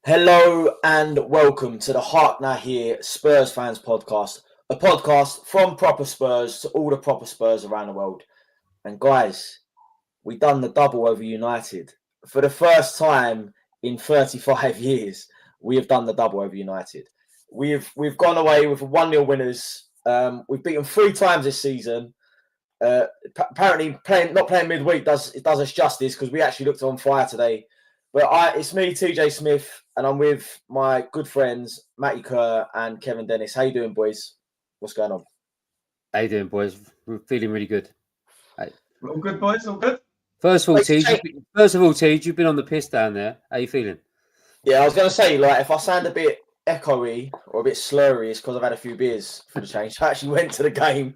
Hello and welcome to the Hark Now Here Spurs Fans Podcast, a podcast from proper Spurs to all the proper Spurs around the world. And guys, we done the double over United. For the first time in 35 years, we have done the double over United. We've gone away with 1-0 winners. We've beaten 3 times this season. Apparently, not playing midweek does us justice because we actually looked on fire today. But it's me, TJ Smith, and I'm with my good friends Matty Kerr and Kevin Dennis. How you doing, boys? What's going on? How you doing, boys? We're feeling really good. All good, boys. All good. First of all, Tej, you've been on the piss down there. How you feeling? Yeah, I was going to say, like, if I sound a bit echoey or a bit slurry, it's because I've had a few beers for the change. I actually went to the game,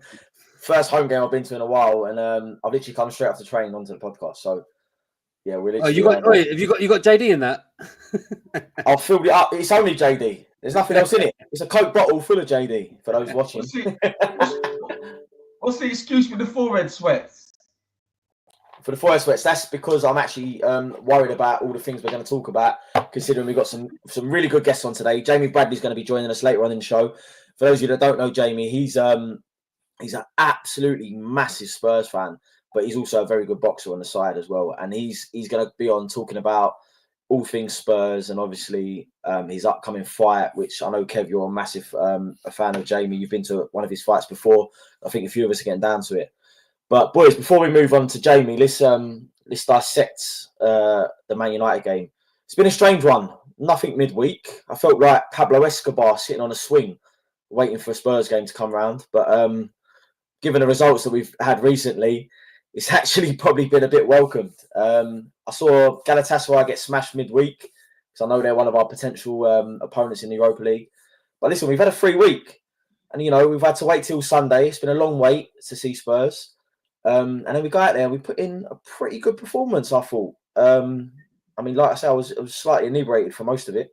first home game I've been to in a while, and I've literally come straight off the train onto the podcast. So, yeah, we're literally... have you got JD in that? I'll fill it up. It's only JD. There's nothing else in it. It's a Coke bottle full of JD for those watching. What's the excuse for the forehead sweats? For the forehead sweats, that's because I'm actually worried about all the things we're going to talk about, considering we've got some really good guests on today. Jamie Bradley's going to be joining us later on in the show. For those of you that don't know Jamie, he's an absolutely massive Spurs fan, but he's also a very good boxer on the side as well. And he's going to be on talking about all things Spurs and obviously his upcoming fight, which I know, Kev, you're a massive a fan of Jamie. You've been to one of his fights before. I think a few of us are getting down to it. But boys, before we move on to Jamie, let's dissect the Man United game. It's been a strange one. Nothing midweek. I felt like Pablo Escobar sitting on a swing, waiting for a Spurs game to come round. But given the results that we've had recently, it's actually probably been a bit welcomed. I saw Galatasaray get smashed midweek because I know they're one of our potential opponents in the Europa League. But listen, we've had a free week, and we've had to wait till Sunday. It's been a long wait to see Spurs. And then we go out there and we put in a pretty good performance, I thought. I mean, like I said, I was slightly inebriated for most of it.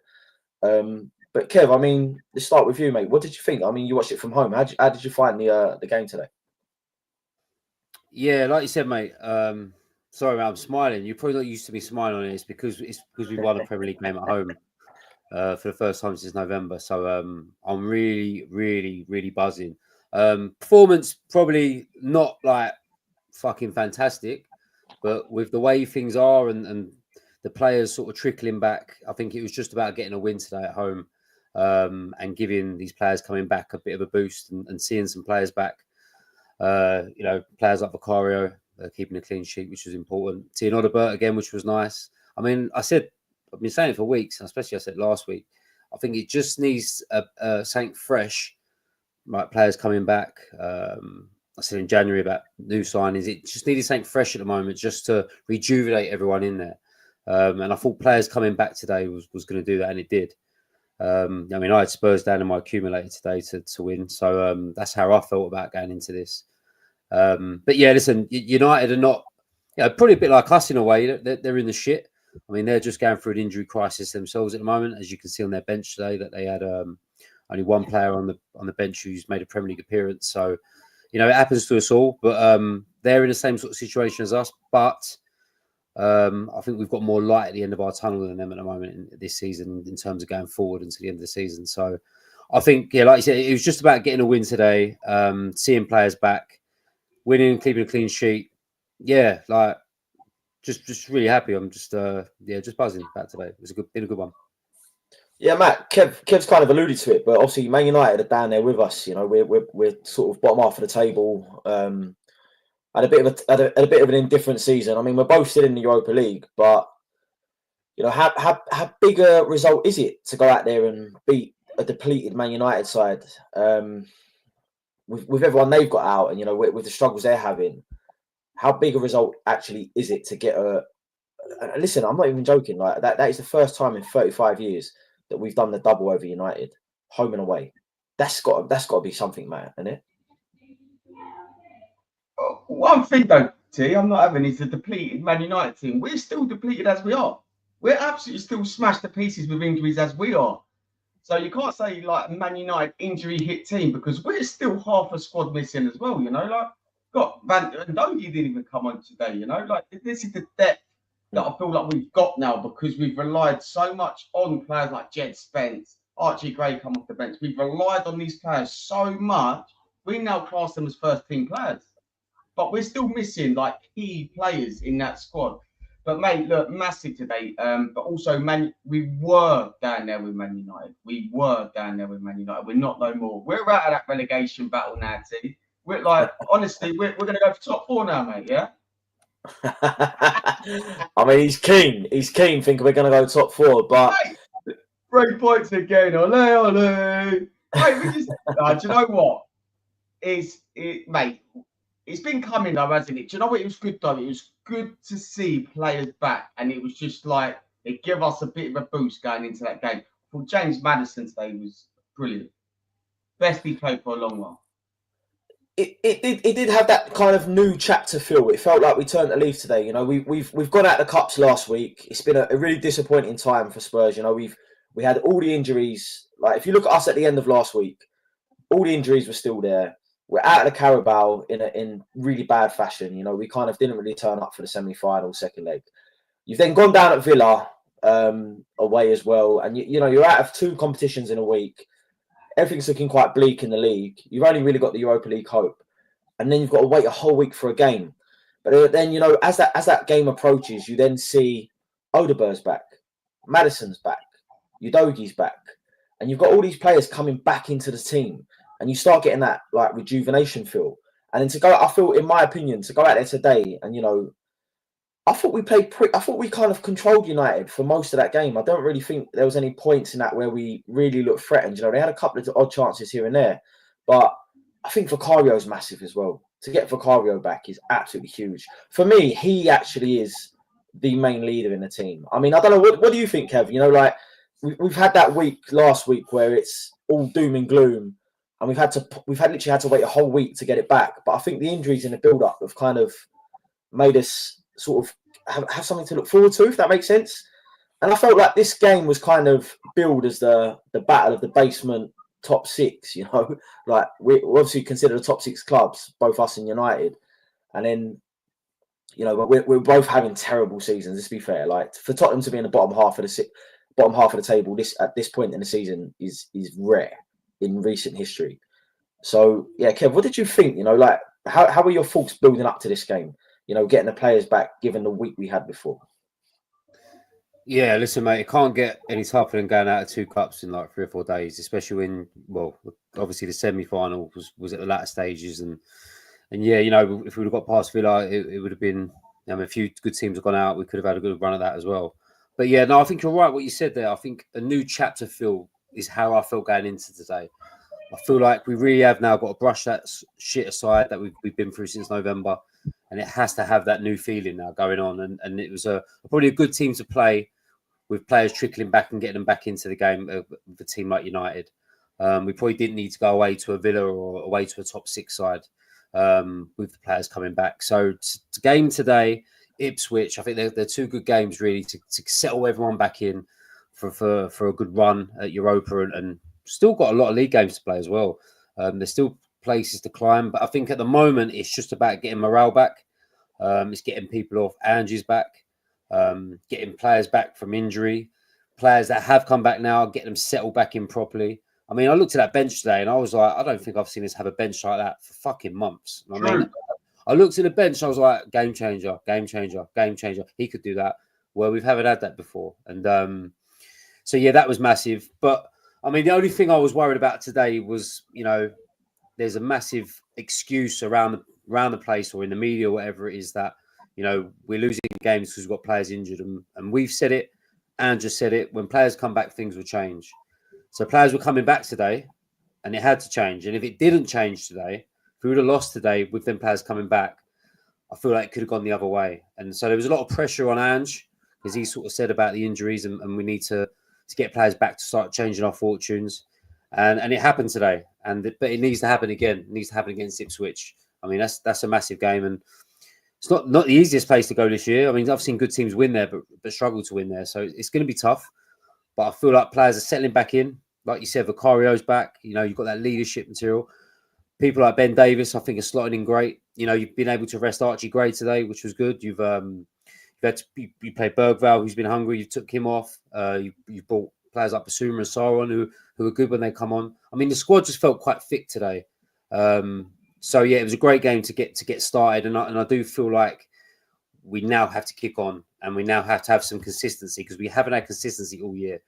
But Kev, I mean, let's start with you, mate. What did you think? I mean, you watched it from home. How did you find the game today? Yeah, like you said, mate. Sorry, mate, I'm smiling. You're probably not used to me smiling on it. It's because we won a Premier League game at home for the first time since November. So I'm really, really, really buzzing. Performance probably not like fucking fantastic, but with the way things are and the players sort of trickling back, I think it was just about getting a win today at home and giving these players coming back a bit of a boost and seeing some players back. Players like Vicario keeping a clean sheet, which was important. Seeing Odobert again, which was nice. I mean, I've been saying it for weeks, and especially I said last week. I think it just needs something fresh, like players coming back. I said in January about new signings. It just needed something fresh at the moment, just to rejuvenate everyone in there. And I thought players coming back today was going to do that, and it did. I mean, I had Spurs down in my accumulator today to win, so that's how I felt about going into this. But yeah, listen, United are not, probably a bit like us in a way. They're in the shit. I mean, they're just going through an injury crisis themselves at the moment, as you can see on their bench today. That they had only one player on the bench who's made a Premier League appearance. So, it happens to us all. But they're in the same sort of situation as us. But I think we've got more light at the end of our tunnel than them at the moment in this season in terms of going forward until the end of the season. So I think, like you said, it was just about getting a win today, seeing players back, winning, keeping a clean sheet. Yeah, like just really happy. I'm just just buzzing about today. It was been a good one. Yeah, Matt, Kev's kind of alluded to it, but obviously Man United are down there with us. We're sort of bottom half of the table. Had a bit of an indifferent season. I mean, we're both still in the Europa League, but how big a result is it to go out there and beat a depleted Man United side with everyone they've got out, and with the struggles they're having? How big a result actually is it to get a? Listen, I'm not even joking. Like that is the first time in 35 years that we've done the double over United, home and away. That's got to be something, man, isn't it? One thing though, T, I'm not having is a depleted Man United team. We're still depleted as we are. We're absolutely still smashed to pieces with injuries as we are. So you can't say like a Man United injury hit team because we're still half a squad missing as well. Like got Van Dijk didn't even come on today. Like this is the depth that I feel like we've got now, because we've relied so much on players like Jed Spence, Archie Gray come off the bench. We've relied on these players so much. We now class them as first team players, but we're still missing like key players in that squad. But mate, look, massive today. But also, we were down there with Man United. We're not no more. We're out of that relegation battle now, T. We're like, honestly, we're going to go for top 4 now, mate. Yeah. I mean, he's keen. He's keen, thinking we're going to go top 4. But 3 points again. Ole, ole. Mate, we just. Do you know what? Mate. It's been coming though, hasn't it? Do you know what? It was good though. It was good to see players back, and it was just like it gave us a bit of a boost going into that game. Well, James Maddison today was brilliant. Best he played for a long while. It did have that kind of new chapter feel. It felt like we turned the leaf today. You know, we've gone out the cups last week. It's been a really disappointing time for Spurs. You know, we had all the injuries. Like if you look at us at the end of last week, all the injuries were still there. We're out of the Carabao in really bad fashion. You know, we kind of didn't really turn up for the semi-final, second leg. You've then gone down at Villa away as well, and you know you're out of 2 competitions in a week. Everything's looking quite bleak in the league. You've only really got the Europa League hope, and then you've got to wait a whole week for a game. But then you know, as that game approaches, you then see Odegaard's back, Maddison's back, Udogi's back, and you've got all these players coming back into the team. And you start getting that like rejuvenation feel. And then to go, I feel, in my opinion, to go out there today and, you know, I thought we kind of controlled United for most of that game. I don't really think there was any points in that where we really looked threatened. You know, they had a couple of odd chances here and there. But I think Vicario's massive as well. To get Vicario back is absolutely huge. For me, he actually is the main leader in the team. I mean, I don't know. What do you think, Kev? You know, like we've had that week last week where it's all doom and gloom. And we've literally had to wait a whole week to get it back. But I think the injuries in the build-up have kind of made us sort of have something to look forward to, if that makes sense. And I felt like this game was kind of billed as the battle of the basement top 6. You know, like we obviously consider the top 6 clubs, both us and United. And then, you know, we're both having terrible seasons. Let's be fair. Like for Tottenham to be in the bottom half of the table at this point in the season is rare in recent history. So yeah, Kev, what did you think? You know, like how were your thoughts building up to this game? You know, getting the players back given the week we had before. Yeah, listen, mate, it can't get any tougher than going out of 2 cups in like 3 or 4 days, especially when, well, obviously the semi-final was at the latter stages, and yeah, you know, if we would have got past Villa, it would have been. I mean, a few good teams have gone out. We could have had a good run at that as well. But yeah, no, I think you're right. What you said there, I think a new chapter feel is how I felt going into today. I feel like we really have now got to brush that shit aside that we've been through since November, and it has to have that new feeling now going on. And it was probably a good team to play with players trickling back and getting them back into the game with a team like United. We probably didn't need to go away to a Villa or away to a top 6 side with the players coming back. So to game today, Ipswich, I think they're 2 good games really to settle everyone back in for a good run at Europa, and still got a lot of league games to play as well. There's still places to climb, but I think at the moment it's just about getting morale back. It's getting people off. Angie's back, getting players back from injury, players that have come back now, get them settled back in properly. I mean, I looked at that bench today and I was like, I don't think I've seen us have a bench like that for fucking months. I mean, I looked at the bench and I was like, game changer, game changer, game changer. He could do that. Well, we haven't had that before. And so, yeah, that was massive. But, I mean, the only thing I was worried about today was, you know, there's a massive excuse around the place or in the media or whatever it is that, you know, we're losing games because we've got players injured. And we've said it, and just said it, when players come back, things will change. So players were coming back today and it had to change. And if it didn't change today, if we would have lost today with them players coming back, I feel like it could have gone the other way. And so there was a lot of pressure on Ange because he sort of said about the injuries and we need to get players back to start changing our fortunes. And it happened today. But it needs to happen again. It needs to happen against Ipswich. I mean, that's a massive game. And it's not the easiest place to go this year. I mean, I've seen good teams win there, but struggle to win there. So it's going to be tough. But I feel like players are settling back in. Like you said, Vicario's back. You know, you've got that leadership material. People like Ben Davis, I think, are slotting in great. You know, you've been able to rest Archie Gray today, which was good. You've you played Bergvall, who's been hungry. You took him off. You brought players like Basuma and Sauron, who are good when they come on. I mean, the squad just felt quite thick today. So yeah, it was a great game to get started, and I do feel like we now have to kick on, and we now have to have some consistency, because we haven't had consistency all year,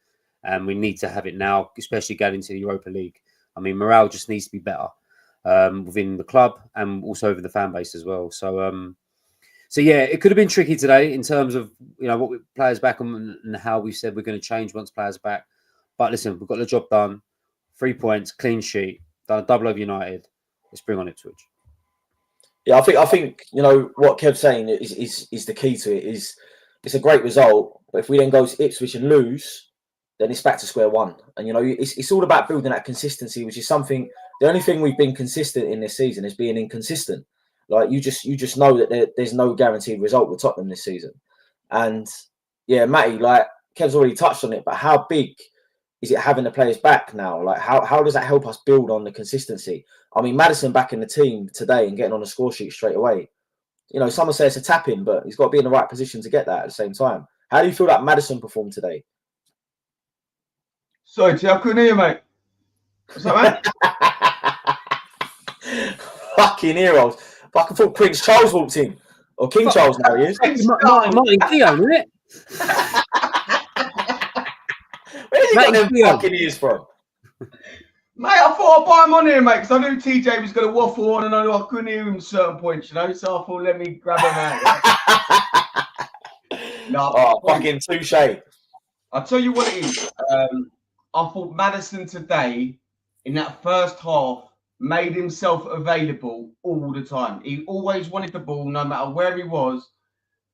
and we need to have it now, especially going into the Europa League. I mean, morale just needs to be better within the club and also over the fan base as well. So yeah, it could have been tricky today in terms of what players back and how we said we're going to change once players are back. But listen, we've got the job done. 3 points, clean sheet, done a double over United. Let's bring on Ipswich. Yeah, I think what Kev's saying is the key to it. It's a great result, but if we then go to Ipswich and lose, then it's back to square one. And it's all about building that consistency, which is something. The only thing we've been consistent in this season is being inconsistent. Like you just know that there's no guaranteed result with Tottenham this season. And yeah, Matty, like Kev's already touched on it, but how big is it having the players back now? Like how does that help us build on the consistency? I mean, Maddison back in the team today and getting on the score sheet straight away. Someone says it's a tap in, but he's got to be in the right position to get that at the same time. How do you feel like Maddison performed today? Sorry, T, I couldn't hear you, mate. What's that, man? Fucking heroes. I thought Prince Charles walked in. Or King Charles now he is. Martin Keown, isn't it? Where's he got them fucking ears from? Mate, I thought I'd buy him on here, mate, because I knew TJ was going to waffle on and I knew I couldn't hear him at certain points, so I thought, let me grab him out. Fucking touche. I'll tell you what it is. I thought Maddison today, in that first half, made himself available all the time. He always wanted the ball, no matter where he was.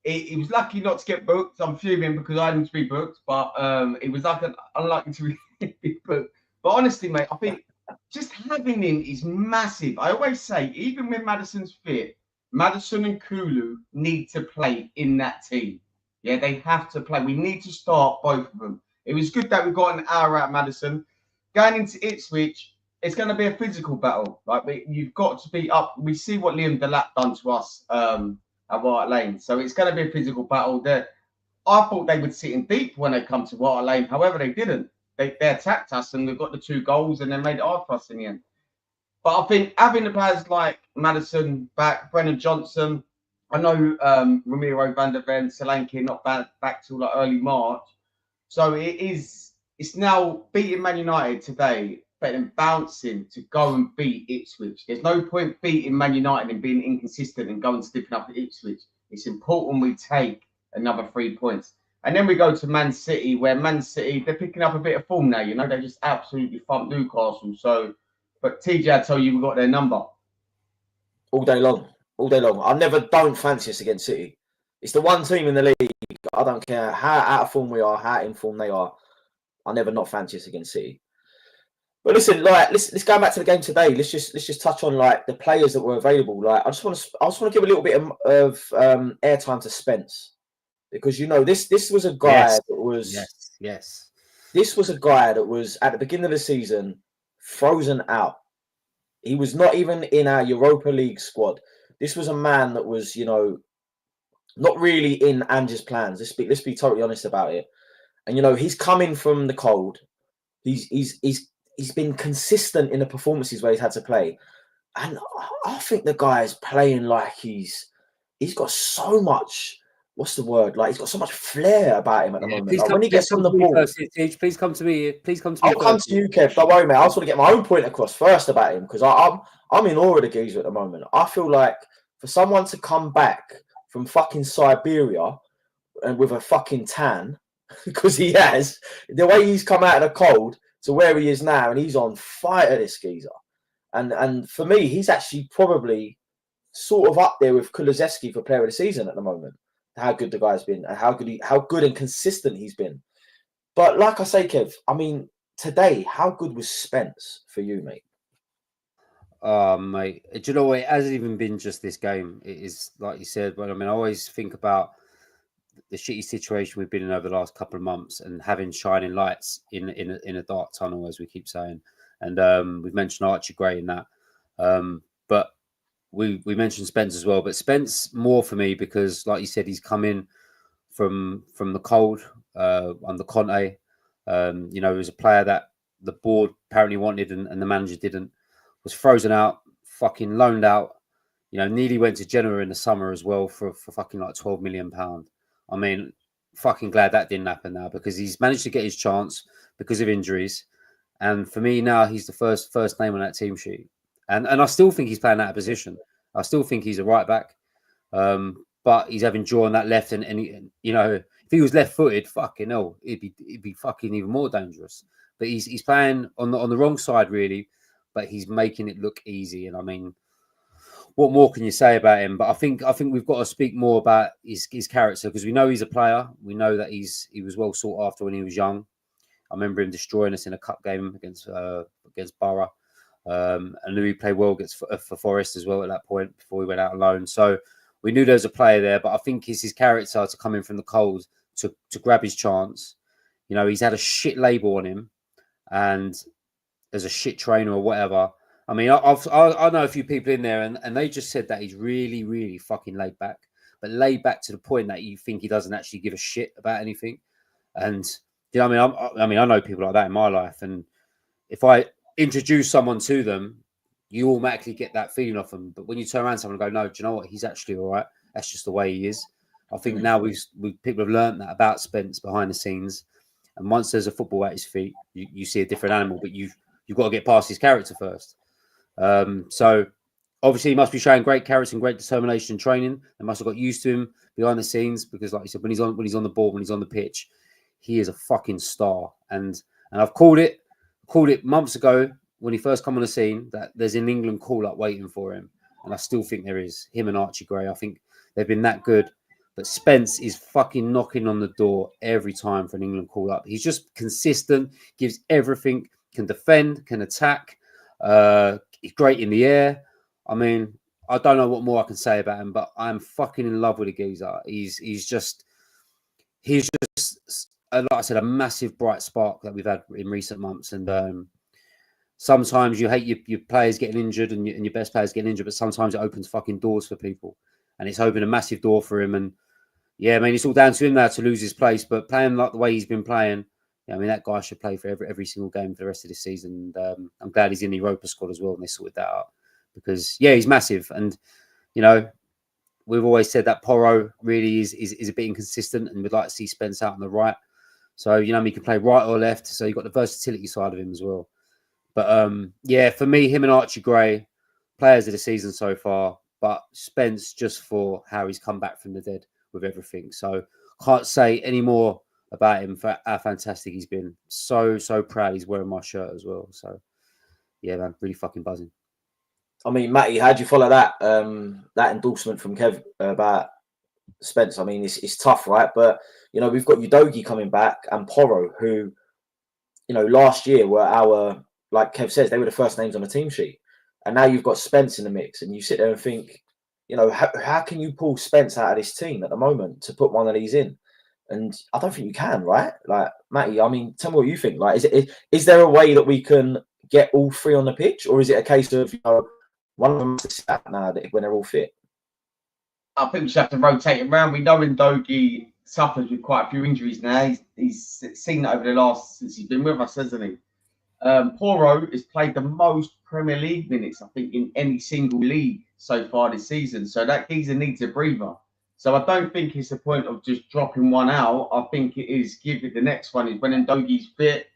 He was lucky not to get booked. I'm fuming because I didn't to be booked, but it was unlucky to be booked. But honestly, mate, I think just having him is massive. I always say, even when Maddison's fit, Maddison and Kulu need to play in that team. Yeah, they have to play. We need to start both of them. It was good that we got an hour out of Maddison. Going into Ipswich, it's going to be a physical battle. Like you've got to be up. We see what Liam Delap done to us at White Lane. So it's going to be a physical battle there. I thought they would sit in deep when they come to White Lane. However, they didn't. They attacked us and we got the 2 goals and then made it hard for us in the end. But I think having the players like Maddison back, Brennan Johnson, I know Ramiro van der Ven, Solanke not back till like early March. So it's now beating Man United today, but then bouncing to go and beat Ipswich. There's no point beating Man United and being inconsistent and going slipping up at Ipswich. It's important we take another 3 points. And then we go to Man City, where Man City, they're picking up a bit of form now, They just absolutely thumped Newcastle. So, but TJ, I tell you, we got their number. All day long. All day long. I never don't fancy us against City. It's the one team in the league. I don't care how out of form we are, how in form they are. I never not fancy us against City. But listen, let's go back to the game today. Let's just touch on the players that were available. I just want to give a little bit of airtime to Spence. Because this was a guy that was yes. This was a guy that was at the beginning of the season frozen out. He was not even in our Europa League squad. This was a man that was, not really in Ange's plans. Let's be totally honest about it. And he's coming from the cold. He's been consistent in the performances where he's had to play, and I think the guy is playing like he's got so much. What's the word? He's got so much flair about him at the moment. When he gets on the ball, please come to me. Please come to me. I'll come to you, Kev. Don't worry, mate. I just want to get my own point across first about him, because I'm in awe of the geezer at the moment. I feel like for someone to come back from fucking Siberia and with a fucking tan, because he has, the way he's come out of the cold to where he is now, and he's on fire, this geezer. And for me, he's actually probably sort of up there with Kulusevski for player of the season at the moment. How good the guy's been, and how good and consistent he's been. But like I say, Kev, I mean, today, how good was Spence for you, mate? Oh, mate. Do you know what? It hasn't even been just this game. It is, like you said, but I mean, I always think about the shitty situation we've been in over the last couple of months and having shining lights in a dark tunnel, as we keep saying. And we've mentioned Archie Gray in that. But we mentioned Spence as well. But Spence more for me because, like you said, he's come in from the cold under Conte. He was a player that the board apparently wanted and the manager didn't. Was frozen out, fucking loaned out. Nearly went to Genoa in the summer as well for fucking like £12 million. I mean, fucking glad that didn't happen now because he's managed to get his chance because of injuries. And for me now, he's the first name on that team sheet. And I still think he's playing out of position. I still think he's a right back. But he's having Jaw on that left, and if he was left-footed, fucking hell, it'd be fucking even more dangerous. But he's playing on the wrong side really, but he's making it look easy. And I mean, what more can you say about him? But I think we've got to speak more about his character because we know he's a player. We know that he was well sought after when he was young. I remember him destroying us in a cup game against Borough. And knew he played well for Forest as well at that point before we went out on loan. So we knew there was a player there, but I think it's his character to come in from the cold to grab his chance. He's had a shit label on him, and as a shit trainer or whatever. I mean, I know a few people in there, and they just said that he's really, really fucking laid back, but laid back to the point that you think he doesn't actually give a shit about anything. And I know people like that in my life, and if I introduce someone to them, you automatically get that feeling off them. But when you turn around to someone and go, no, do you know what? He's actually all right. That's just the way he is. I think now people have learned that about Spence behind the scenes. And once there's a football at his feet, you see a different animal, but you've got to get past his character first. So obviously he must be showing great character and great determination in training. They must have got used to him behind the scenes because, like you said, when he's on the ball, when he's on the pitch, he is a fucking star. And I've called it months ago when he first come on the scene that there's an England call-up waiting for him. And I still think there is. Him and Archie Gray, I think they've been that good. But Spence is fucking knocking on the door every time for an England call-up. He's just consistent, gives everything, can defend, can attack. He's great in the air. I mean, I don't know what more I can say about him, but I'm fucking in love with the geezer. He's just like I said, a massive bright spark that we've had in recent months. And sometimes you hate your players getting injured and your best players getting injured, but sometimes it opens fucking doors for people. And it's opened a massive door for him. And yeah, I mean, it's all down to him now to lose his place. But playing like the way he's been playing, I mean, that guy should play for every single game for the rest of the season. And I'm glad he's in the Europa squad as well, and they sorted that out. Because, yeah, he's massive. And, we've always said that Porro really is a bit inconsistent, and we'd like to see Spence out on the right. So, he can play right or left. So you've got the versatility side of him as well. But, yeah, for me, him and Archie Gray, players of the season so far. But Spence just for how he's come back from the dead with everything. So can't say any more about him for how fantastic he's been. So proud he's wearing my shirt as well. So, yeah, man, really fucking buzzing. I mean, Matty, how do you follow that that endorsement from Kev about Spence? I mean, it's tough, right? But, we've got Udogie coming back and Porro, who, last year were our, like Kev says, they were the first names on the team sheet. And now you've got Spence in the mix, and you sit there and think, how can you pull Spence out of this team at the moment to put one of these in? And I don't think you can, right? Like, Matty, I mean, tell me what you think. Like, is there a way that we can get all three on the pitch, or is it a case of one of them to sit now when they're all fit? I think we should have to rotate it around. We know Ndogi suffers with quite a few injuries now. He's seen that over the last since he's been with us, hasn't he? Porro has played the most Premier League minutes, I think, in any single league so far this season. So that geezer needs a breather. So I don't think it's the point of just dropping one out. I think it is give it the next one is when Ndogi's fit.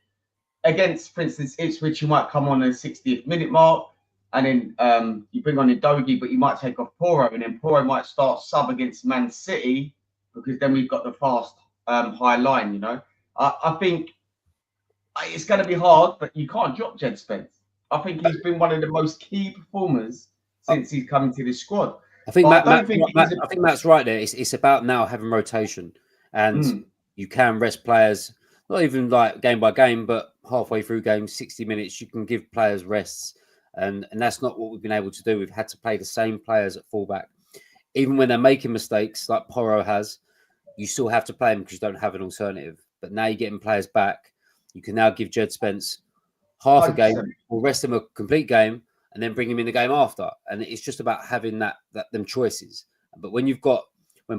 Against, for instance, Ipswich, you might come on the 60th minute mark, and then you bring on Ndogi, but you might take off Porro, and then Porro might start sub against Man City because then we've got the fast high line. I think it's going to be hard, but you can't drop Jed Spence. I think he's been one of the most key performers since he's come into this squad. I think Matt's right there. It's about now having rotation, and you can rest players, not even like game by game, but halfway through games, 60 minutes, you can give players rests, and that's not what we've been able to do. We've had to play the same players at fullback, even when they're making mistakes like Porro has. You still have to play them because you don't have an alternative. But now you're getting players back. You can now give Jed Spence half a game or rest him a complete game and then bring him in the game after. And it's just about having them choices. But when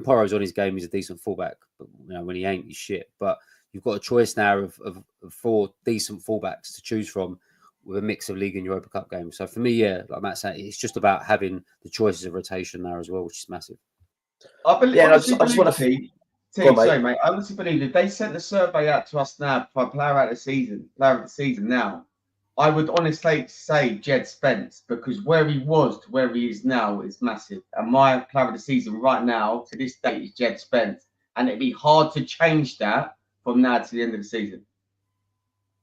Porro's on his game, he's a decent fullback. but when he ain't, he's shit. But you've got a choice now of 4 decent fullbacks to choose from with a mix of League and Europa Cup games. So for me, yeah, like Matt said, it's just about having the choices of rotation there as well, which is massive. I believe, Yeah, I I just want to. sorry, mate. I honestly believe if they sent the survey out to us now for player of the season now, I would honestly say Jed Spence, because where he was to where he is now is massive. And my player of the season right now to this date is Jed Spence, and it'd be hard to change that from now to the end of the season.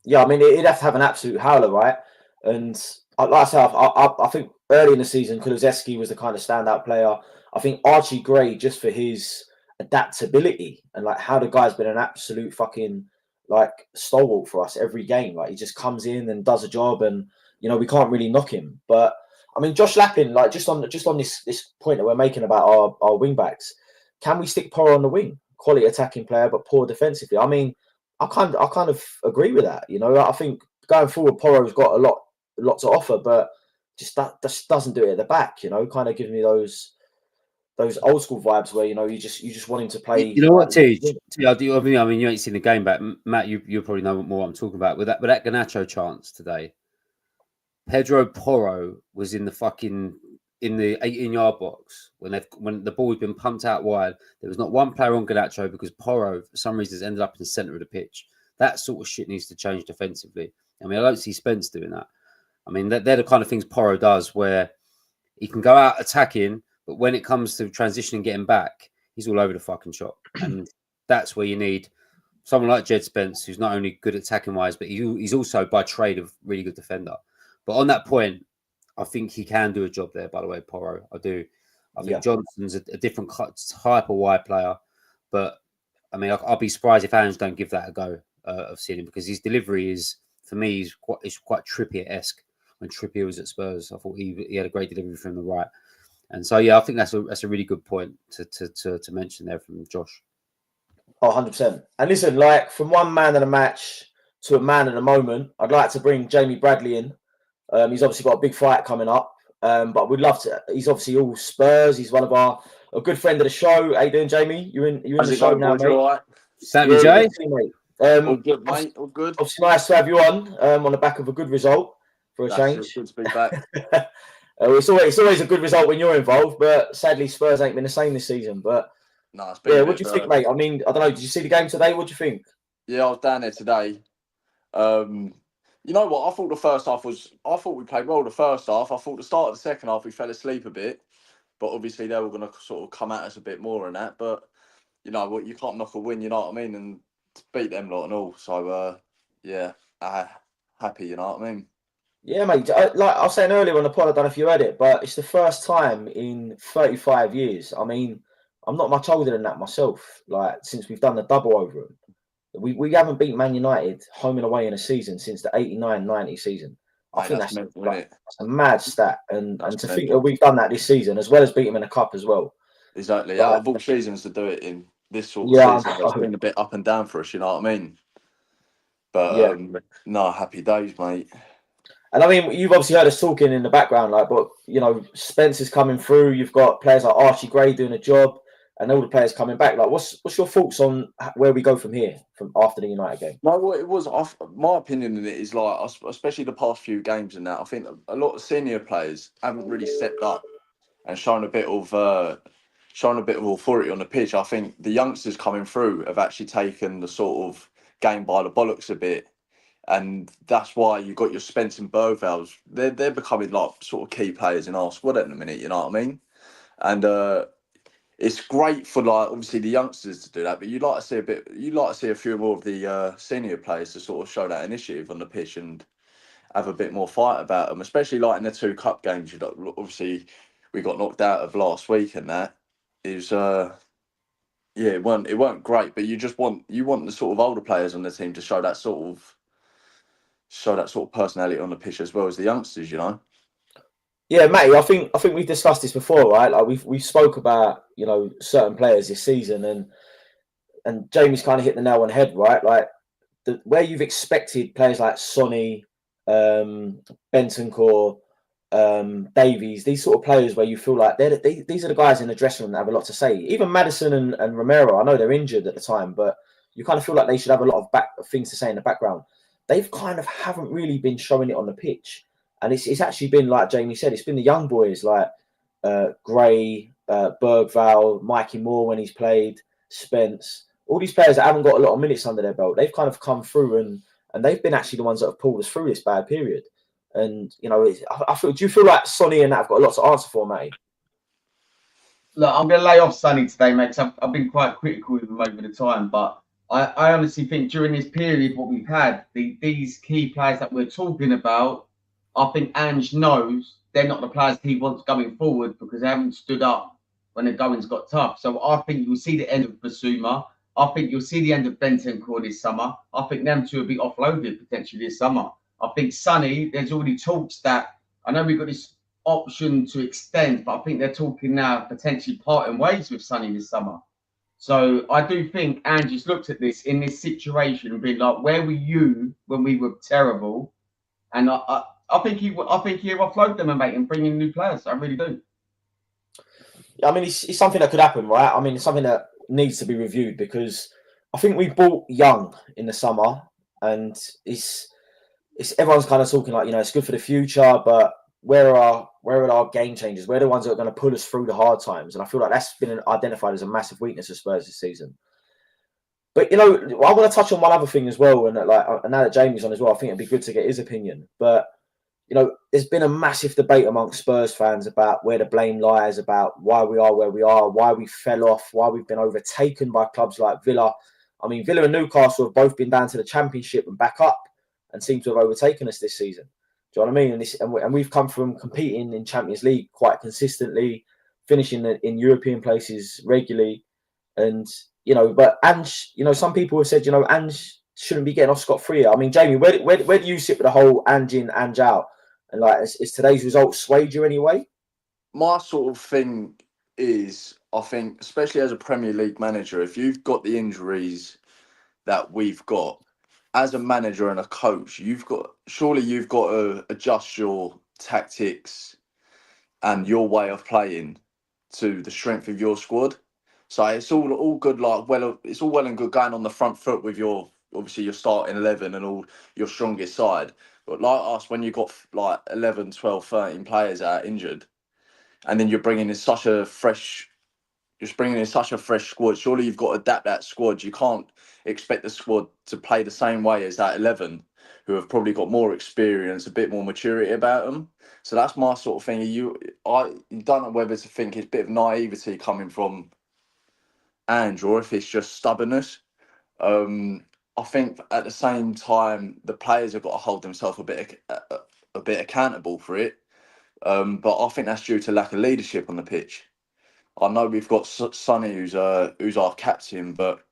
Yeah, I mean, he'd have to have an absolute howler, right? And like I said, I think early in the season, Kulusevski was the kind of standout player. I think Archie Gray, just for his adaptability and like how the guy's been an absolute fucking like stalwart for us every game. Like he just comes in and does a job, and we can't really knock him. But I mean, Josh Lappin, like just on this point that we're making about our wing backs, can we stick Porro on the wing? Quality attacking player, but poor defensively. I mean, I kind of agree with that. I think going forward, Porro's got a lot to offer, but just doesn't do it at the back. Kind of gives me those old school vibes where you just want him to play. You know what, Tej? I mean, you ain't seen the game back, Matt. You probably know more what I'm talking about with that Garnacho chance today. Pedro Porro was in the 18-yard box when the ball had been pumped out wide. There was not one player on Garnacho because Porro, for some reason, has ended up in the centre of the pitch. That sort of shit needs to change defensively. I mean, I don't see Spence doing that. I mean, they're the kind of things Porro does where he can go out attacking, but when it comes to transitioning, getting back, he's all over the fucking shop. And that's where you need someone like Jed Spence, who's not only good at attacking wise, but he's also by trade a really good defender. But on that point, I think he can do a job there, by the way, Porro. I do. I think Johnson's a different type of wide player. But, I mean, I'll be surprised if Ange don't give that a go of seeing him, because his delivery is, for me, is quite Trippier-esque. When Trippier was at Spurs, I thought he had a great delivery from the right. And so, yeah, I think that's a really good point to mention there from Josh. Oh, 100%. And listen, like, from one man of the match to a man of the moment, I'd like to bring Jamie Bradley in. He's obviously got a big fight coming up, but we'd love to. He's obviously all Spurs. He's one of a good friend of the show. How you doing, Jamie? You're in the show now, mate. All right. Sammy J. All good, mate. All good. Obviously, nice to have you on the back of a good result for a change. Good to be back. It's always a good result when you're involved, but sadly Spurs ain't been the same this season. But no, it's been what do you think, mate? I mean, I don't know. Did you see the game today? What do you think? Yeah, I was down there today. You know what? I thought we played well the first half. I thought the start of the second half we fell asleep a bit, but obviously they were going to sort of come at us a bit more and that. But you know what? You can't knock a win. You know what I mean? And beat them lot and all. So yeah, happy. You know what I mean? Yeah, mate. Like I was saying earlier on the pod, I don't know if you heard it, but it's the first time in 35 years. I mean, I'm not much older than that myself. Like since we've done the double over them. We haven't beat Man United home and away in a season since the 89-90 season. I think that's a mad stat. And to think that we've done that this season, as well as beat them in a cup as well. Exactly. Out of all seasons to do it in this sort of season, it's been a bit up and down for us, you know what I mean? But no, happy days, mate. And I mean, you've obviously heard us talking in the background, like, but Spence is coming through. You've got players like Archie Gray doing a job. And all the players coming back. Like, what's your thoughts on where we go from here, from after the United game? No, what it was, my opinion on it is like, especially the past few games and that, I think a lot of senior players haven't really stepped up and shown a bit of authority on the pitch. I think the youngsters coming through have actually taken the sort of game by the bollocks a bit, and that's why you got your Spence and Bergvals. They're becoming like sort of key players in our squad at the minute. You know what I mean? And it's great for like obviously the youngsters to do that, but you'd like to see a few more of the senior players to sort of show that initiative on the pitch and have a bit more fight about them, especially like in the 2 cup games. Obviously we got knocked out of last week, and that is it weren't great, but you want the sort of older players on the team to show that sort of personality on the pitch as well as the youngsters, you know. Yeah, Matty, I think we've discussed this before, right? Like we spoke about certain players this season, and Jamie's kind of hit the nail on the head, right? Like where you've expected players like Sonny, Bentancur, Davies, these sort of players where you feel like these are the guys in the dressing room that have a lot to say. Even Maddison and Romero, I know they're injured at the time, but you kind of feel like they should have a lot of things to say in the background. They've kind of haven't really been showing it on the pitch. And it's actually been, like Jamie said, it's been the young boys like Gray, Bergvall, Mikey Moore when he's played, Spence, all these players that haven't got a lot of minutes under their belt. They've kind of come through and they've been actually the ones that have pulled us through this bad period. And, you know, I feel. Do you feel like Sonny and that have got a lot to answer for, mate? Look, I'm going to lay off Sonny today, mate, because I've been quite critical of him over the time. But I honestly think during this period, what we've had, these key players that we're talking about, I think Ange knows they're not the players he wants going forward because they haven't stood up when the going's got tough. So I think you'll see the end of Basuma. I think you'll see the end of Bentancur this summer. I think them two will be offloaded potentially this summer. I think Sonny, there's already talks that, I know we've got this option to extend, but I think they're talking now potentially parting ways with Sonny this summer. So I do think Angie's looked at this in this situation and been like, where were you when we were terrible? And I think he'll offload them, mate, and bring in new players. I really do. I mean, it's something that could happen, right? I mean, it's something that needs to be reviewed because I think we bought young in the summer, and it's everyone's kind of talking like, you know, it's good for the future, but where are our game changers? Where are the ones that are going to pull us through the hard times? And I feel like that's been identified as a massive weakness of Spurs this season. But, you know, I want to touch on one other thing as well. And now that Jamie's on as well, I think it'd be good to get his opinion. But, you know, there's been a massive debate amongst Spurs fans about where the blame lies, about why we are where we are, why we fell off, why we've been overtaken by clubs like Villa. I mean, Villa and Newcastle have both been down to the Championship and back up and seem to have overtaken us this season. Do you know what I mean? And we've come from competing in Champions League quite consistently, finishing in European places regularly. And, you know, but Ange, you know, some people have said, you know, Ange shouldn't be getting off scot-free. I mean, Jamie, where do you sit with the whole Ange in, Ange out? And, like, is today's result swayed you anyway? My sort of thing is, I think, especially as a Premier League manager, if you've got the injuries that we've got, as a manager and a coach, you've got to adjust your tactics and your way of playing to the strength of your squad. So it's all good, like, well, it's all well and good going on the front foot with your starting 11 and all your strongest side. But like us, when you've got like 11, 12, 13 players out injured, and then you're bringing in such a fresh squad, surely you've got to adapt that squad. You can't expect the squad to play the same way as that 11 who have probably got more experience, a bit more maturity about them. So that's my sort of thing. You don't know whether to think it's a bit of naivety coming from Ange or if it's just stubbornness. I think at the same time the players have got to hold themselves a bit accountable for it. But I think that's due to lack of leadership on the pitch. I know we've got Sonny, who's our captain, but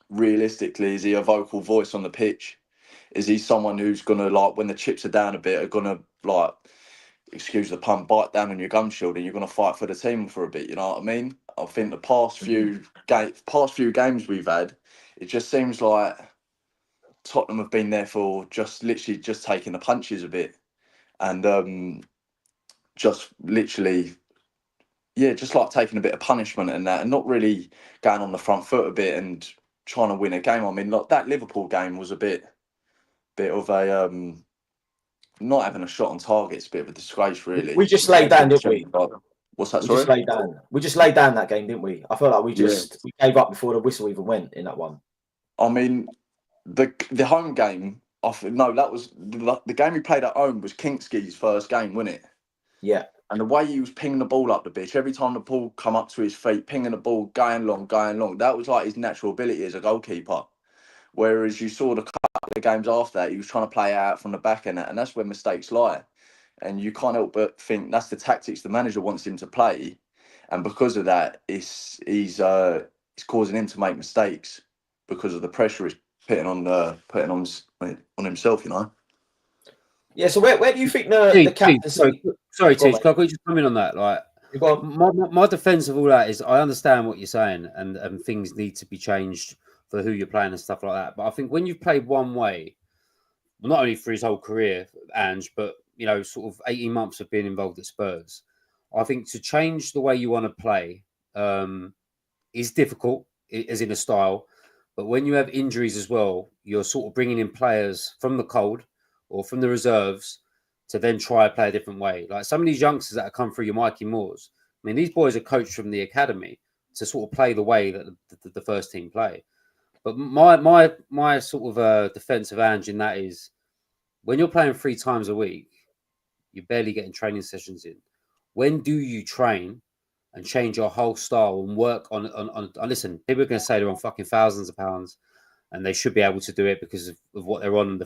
realistically, is he a vocal voice on the pitch? Is he someone who's gonna, like, when the chips are down a bit, are gonna, like, excuse the pun, bite down on your gum shield and you're gonna fight for the team for a bit? You know what I mean? I think the past few games we've had, it just seems like Tottenham have been there for just literally just taking the punches a bit, and just literally. Yeah, just like taking a bit of punishment and that, and not really going on the front foot a bit and trying to win a game. I mean, like that Liverpool game was a bit of a not having a shot on target. It's a bit of a disgrace, really. We just laid down, didn't we? What's that? Sorry? We just laid down that game, didn't we? I felt like we gave up before the whistle even went in that one. I mean, the home game. That was the game we played at home. Was Kingsky's first game, wasn't it? Yeah. And the way he was pinging the ball up the pitch, every time the ball come up to his feet, pinging the ball, going long, that was like his natural ability as a goalkeeper. Whereas you saw the couple of games after that, he was trying to play out from the back end, and that's where mistakes lie. And you can't help but think that's the tactics the manager wants him to play. And because of that, he's causing him to make mistakes because of the pressure he's putting on himself, you know. Yeah, so where do you think the captain? Sorry, Teach, can I just come in on that? Like, my defence of all that is I understand what you're saying, and things need to be changed for who you're playing and stuff like that. But I think when you've played one way, not only for his whole career, Ange, but sort of 18 months of being involved at Spurs, I think to change the way you want to play is difficult, as in a style. But when you have injuries as well, you're sort of bringing in players from the cold or from the reserves to then try to play a different way. Like some of these youngsters that have come through, your Mikey Moores. I mean, these boys are coached from the academy to sort of play the way that the first team play. But my sort of defense of Ange in that is when you're playing 3 times a week, you're barely getting training sessions in. When do you train and change your whole style and work on listen, people are going to say they're on fucking thousands of pounds and they should be able to do it because of what they're on and the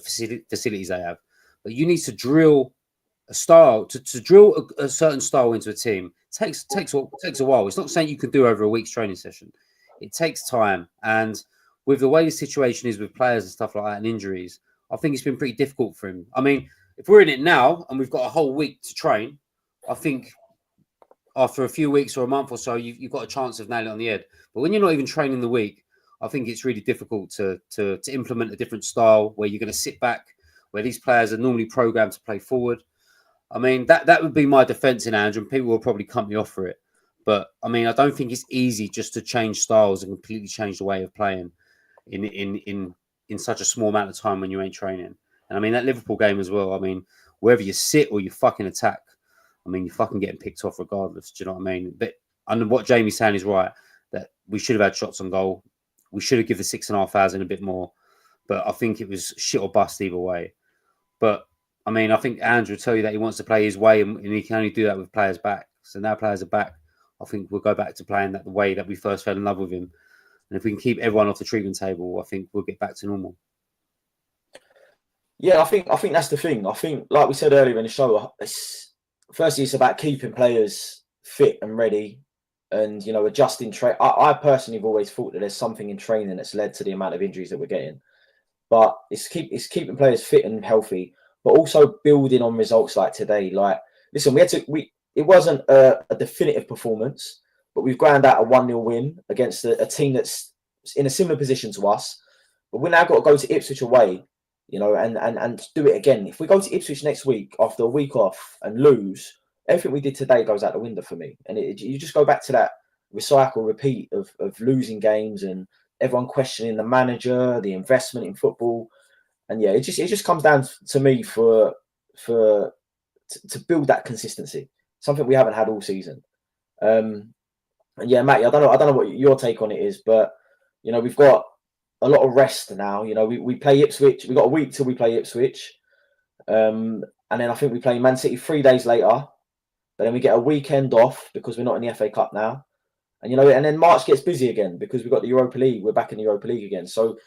facilities they have. But you need to drill a style, to drill a certain style into a team takes a while. It's not saying you can do over a week's training session. It takes time. And with the way the situation is with players and stuff like that and injuries, I think it's been pretty difficult for him. I mean, if we're in it now and we've got a whole week to train, I think after a few weeks or a month or so, you've got a chance of nailing it on the head. But when you're not even training the week, I think it's really difficult to implement a different style where you're going to sit back, where these players are normally programmed to play forward. I mean, that would be my defence in Andrew, and people will probably cut me off for it. But I mean, I don't think it's easy just to change styles and completely change the way of playing in such a small amount of time when you ain't training. And I mean, that Liverpool game as well. I mean, whether you sit or you fucking attack, I mean, you're fucking getting picked off regardless. Do you know what I mean? But and what Jamie's saying is right, that we should have had shots on goal. We should have given the 6,500 a bit more. But I think it was shit or bust either way. But I mean, I think Andrew will tell you that he wants to play his way and he can only do that with players back. So now players are back. I think we'll go back to playing that the way that we first fell in love with him. And if we can keep everyone off the treatment table, I think we'll get back to normal. Yeah, I think that's the thing. I think, like we said earlier in the show, firstly, it's about keeping players fit and ready and, adjusting. I personally have always thought that there's something in training that's led to the amount of injuries that we're getting. But it's keeping players fit and healthy, but also building on results like today. Like, listen, it wasn't a definitive performance, but we've ground out a 1-0 win against a team that's in a similar position to us. But we're now got to go to Ipswich away, and do it again. If we go to Ipswich next week after a week off and lose, everything we did today goes out the window for me. And you just go back to that repeat of losing games and everyone questioning the manager, the investment in football. And yeah, it just comes down to me to build that consistency, something we haven't had all season. And yeah, Matty, I don't know what your take on it is, but we've got a lot of rest now. We play Ipswich. We've got a week till we play Ipswich, and then I think we play Man City 3 days later. But then we get a weekend off because we're not in the FA Cup now, and and then March gets busy again because we've got the Europa League. We're back in the Europa League again. So,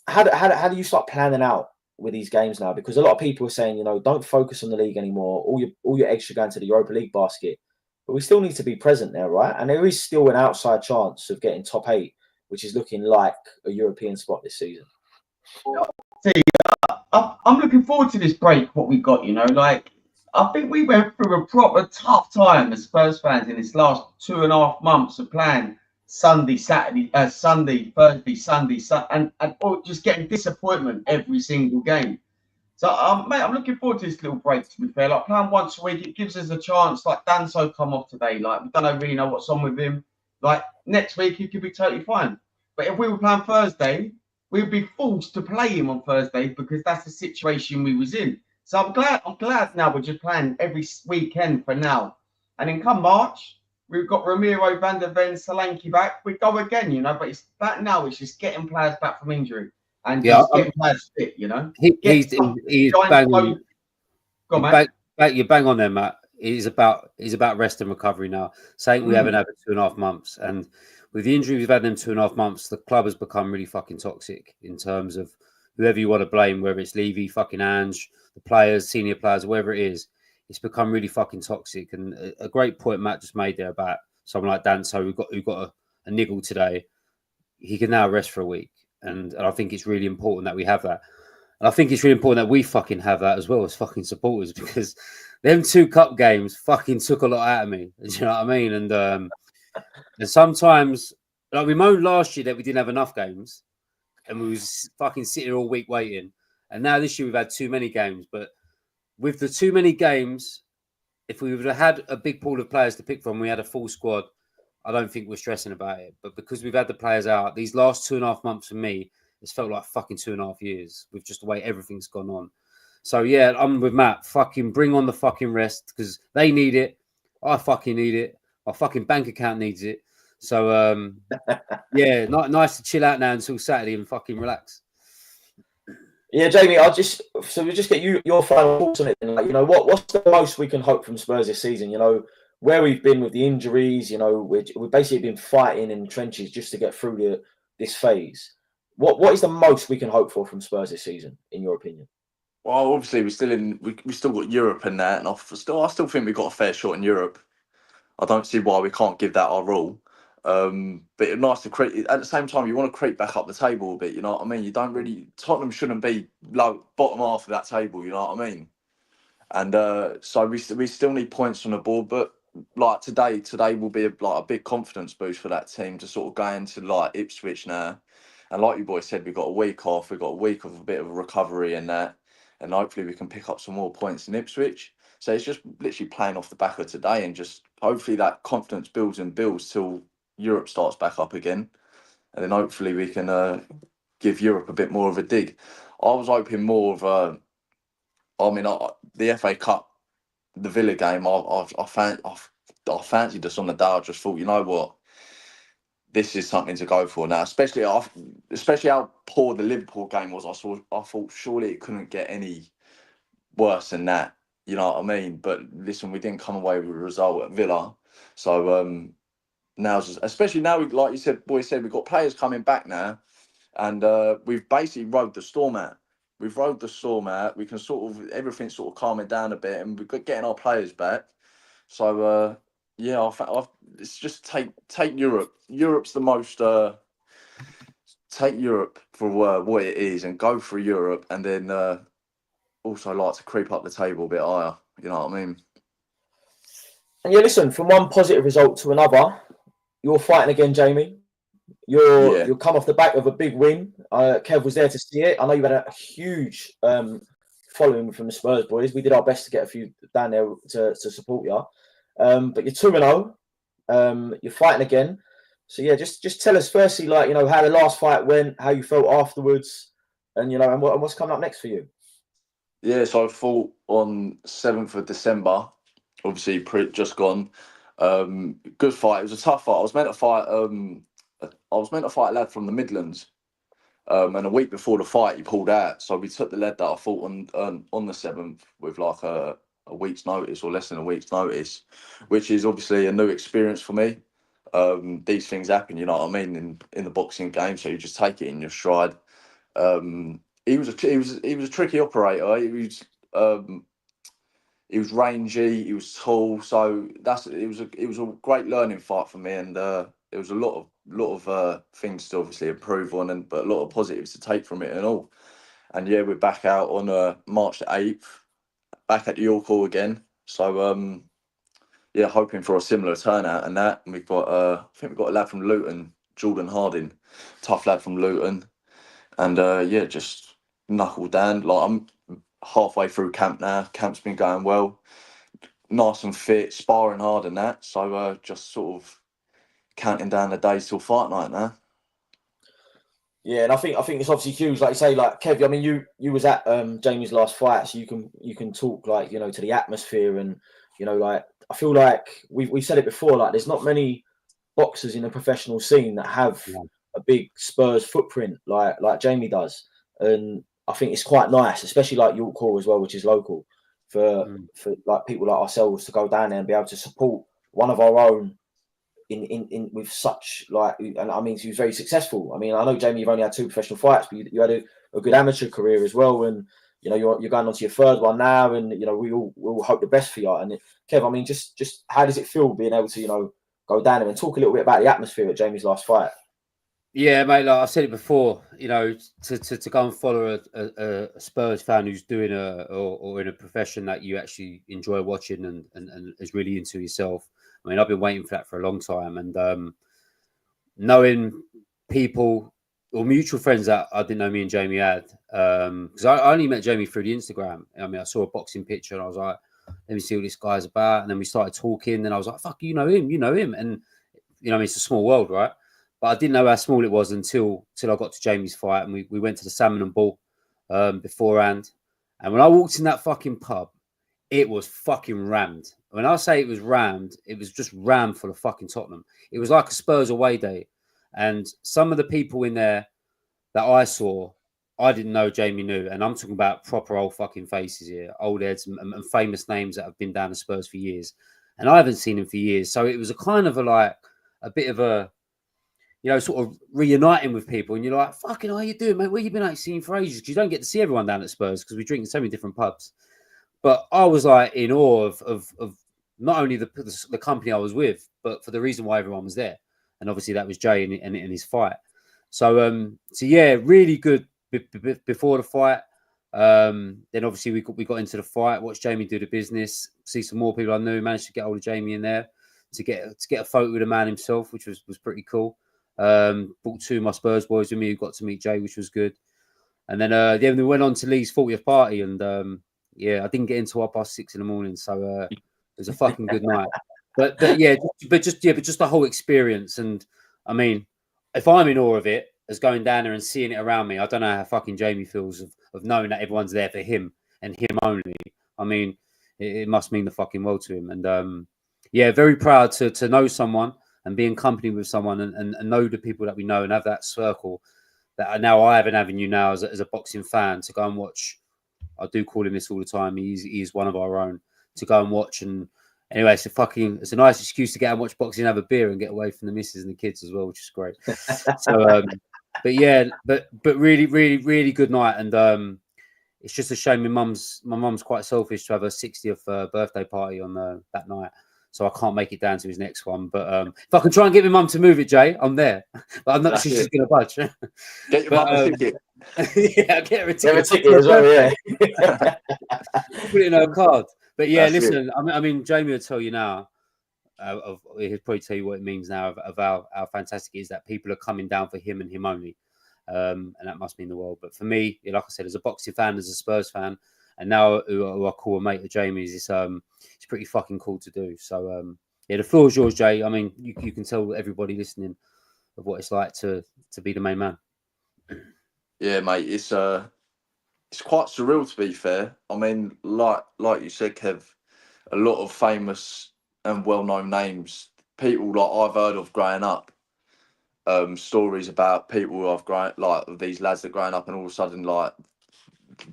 how do you start planning out with these games now? Because a lot of people are saying, don't focus on the league anymore. All your eggs should go into the Europa League basket. But we still need to be present there, right? And there is still an outside chance of getting top 8, which is looking like a European spot this season. See, I'm looking forward to this break, what we got, I think we went through a proper tough time as Spurs fans in this last 2.5 months of playing Sunday, Saturday, Sunday, Thursday, Sunday, and just getting disappointment every single game. So, mate, I'm looking forward to this little break, to be fair. Like, playing once a week, it gives us a chance. Like, Danso come off today. Like, we don't really know what's on with him. Like, next week, he could be totally fine. But if we were playing Thursday, we'd be forced to play him on Thursday because that's the situation we was in. So I'm glad now we're just playing every weekend for now. And then come March, we've got Ramiro, Van der Ven, Solanke back. We go again, but it's that now. It's just getting players back from injury and just getting players fit, He's bang on. Go on, mate. You bang on there, Matt. It's about rest and recovery now. Saying we haven't had it 2.5 months, and with the injury we've had in 2.5 months, the club has become really fucking toxic in terms of whoever you want to blame, whether it's Levy, fucking Ange, the players, senior players, whoever it is. It's become really fucking toxic. And a great point Matt just made there about someone like Danso who got a niggle today. He can now rest for a week. And I think it's really important that we have that. And I think it's really important that we fucking have that as well as fucking supporters, because them 2 cup games fucking took a lot out of me. Do you know what I mean? And sometimes, like, we moaned last year that we didn't have enough games and we was fucking sitting all week waiting. And now this year we've had too many games. But with the too many games, if we would have had a big pool of players to pick from, we had a full squad, I don't think we're stressing about it. But because we've had the players out, these last 2.5 months for me, it's felt like fucking 2.5 years with just the way everything's gone on. So yeah, I'm with Matt. Fucking bring on the fucking rest because they need it. I fucking need it. My fucking bank account needs it. So yeah, nice to chill out now until Saturday and fucking relax. Yeah, Jamie, we just get your final thoughts on it. Like, what's the most we can hope from Spurs this season? Where we've been with the injuries. We've basically been fighting in the trenches just to get through this phase. What is the most we can hope for from Spurs this season, in your opinion? Well, obviously we still got Europe and that, and I still think we've got a fair shot in Europe. I don't see why we can't give that our all. But it's nice to creep. At the same time, you want to creep back up the table a bit. You know what I mean? You don't really. Tottenham shouldn't be low bottom half of that table. You know what I mean? And so we still need points on the board. But like today will be a big confidence boost for that team to sort of go into like Ipswich now. And like you boys said, we've got a week off. We've got a week of a bit of a recovery and that. And hopefully we can pick up some more points in Ipswich. So it's just literally playing off the back of today, and just hopefully that confidence builds and builds till Europe starts back up again, and then hopefully we can give Europe a bit more of a dig. I was hoping more of the FA Cup, the Villa game. I fancied us on the day. I just thought, you know what, this is something to go for now. Especially how poor the Liverpool game was. I thought surely it couldn't get any worse than that. You know what I mean? But listen, we didn't come away with a result at Villa, so. Now, especially now, like you said, we've got players coming back now, and we've basically rode the storm out. We've rode the storm out. We can everything's sort of calming down a bit, and we're getting our players back. So yeah, it's just take Europe. Europe's the most. Take Europe for what it is, and go for Europe, and then also like to creep up the table a bit higher. You know what I mean? And yeah, listen, from one positive result to another. You're fighting again, Jamie. You're come off the back of a big win. Kev was there to see it. I know you had a huge following from the Spurs boys. We did our best to get a few down there to support you. But you're 2-0. You're fighting again. So yeah, just tell us firstly, like, how the last fight went, how you felt afterwards, and and what's coming up next for you. Yeah, so I fought on 7th of December. Obviously, just gone. Good fight. It was a tough fight. I was meant to fight a lad from the Midlands, and a week before the fight he pulled out. So we took the lad that I fought on the 7th with like a week's notice or less than a week's notice, which is obviously a new experience for me. These things happen, you know what I mean, in the boxing game. So you just take it in your stride. He was a tricky operator. He was rangy, he was tall, so it was a great learning fight for me, and there was a lot of things to obviously improve on, but a lot of positives to take from it and all. And yeah, we're back out on March the 8th, back at the York Hall again. So yeah, hoping for a similar turnout and that. And we've got I think we've got a lad from Luton, Jordan Harding, tough lad from Luton, and yeah, just knuckle down. Like I'm halfway through camp now. Camp's been going well, nice and fit, sparring hard and that. So just sort of counting down the days till fight night now. Yeah, and I think it's obviously huge, like you say, like Kev. I mean, you was at Jamie's last fight, so you can talk like to the atmosphere, and like I feel like we've said it before, like there's not many boxers in the professional scene that have a big Spurs footprint like Jamie does, and I think it's quite nice, especially like York Hall as well, which is local, for like people like ourselves to go down there and be able to support one of our own in with such like, and I mean, he was very successful. I mean, I know Jamie, you've only had 2 professional fights, but you had a good amateur career as well, and you're going on to your 3rd one now, and we all hope the best for you. And Kev, I mean, just how does it feel being able to go down there and talk a little bit about the atmosphere at Jamie's last fight? Yeah, mate, like I've said it before, to go and follow a Spurs fan who's doing or in a profession that you actually enjoy watching and is really into yourself. I mean, I've been waiting for that for a long time, and knowing people or mutual friends that I didn't know me and Jamie had. Because I only met Jamie through the Instagram. I mean, I saw a boxing picture and I was like, let me see what this guy's about. And then we started talking. And I was like, fuck, you know him. And, you know, I mean, it's a small world, right? But I didn't know how small it was until I got to Jamie's fight. And we went to the Salmon and Ball beforehand. And when I walked in that fucking pub, it was fucking rammed. When I say it was rammed, it was just rammed full of fucking Tottenham. It was like a Spurs away day. And some of the people in there that I saw, I didn't know Jamie knew. And I'm talking about proper old fucking faces here, old heads and famous names that have been down to Spurs for years. And I haven't seen him for years. So it was a kind of a bit of a, you know, sort of reuniting with people. And you're like, fucking, how you doing, mate? Where you been out seeing for ages? Because you don't get to see everyone down at Spurs because we drink in so many different pubs. But I was like in awe of not only the company I was with, but for the reason why everyone was there. And obviously that was Jay and his fight. So yeah, really good before the fight. Then obviously we got into the fight, watched Jamie do the business, see some more people I knew, managed to get hold of Jamie in there to get a photo with the man himself, which was pretty cool. Brought two of my Spurs boys with me who got to meet Jay, which was good. And then we went on to Lee's 40th party, and yeah, I didn't get into 6:30 in the morning, so it was a fucking good night. But just the whole experience. And I mean, if I'm in awe of it as going down there and seeing it around me, I don't know how fucking Jamie feels of knowing that everyone's there for him and him only. I mean, it must mean the fucking world to him. And yeah, very proud to know someone and be in company with someone and know the people that we know and have that circle that now I have an avenue now as a boxing fan to go and watch. I do call him this all the time. He's one of our own to go and watch. And anyway, it's a nice excuse to get and watch boxing, have a beer, and get away from the missus and the kids as well, which is great. So, but yeah, but really, really, really good night. And it's just a shame my mum's quite selfish to have her 60th birthday party on that night. So I can't make it down to his next one. But if I can try and get my mum to move it, Jay, I'm there. But I'm not sure she's going to budge. Get your mum a ticket. Yeah, get her a Get a ticket. ticket as well, yeah. Put it in her card. But yeah, That's listen, I mean, Jamie will tell you now, he'll probably tell you what it means now of how fantastic it is that people are coming down for him and him only. And that must mean the world. But for me, like I said, as a boxing fan, as a Spurs fan, and now who I call a mate of Jamie's, it's pretty fucking cool to do. So yeah, the floor is yours, Jay. I mean, you can tell everybody listening of what it's like to be the main man. Yeah, mate, it's quite surreal, to be fair. I mean, like you said, Kev, a lot of famous and well-known names, people like I've heard of growing up. Stories about people who I've grown, like these lads that growing up, and all of a sudden, like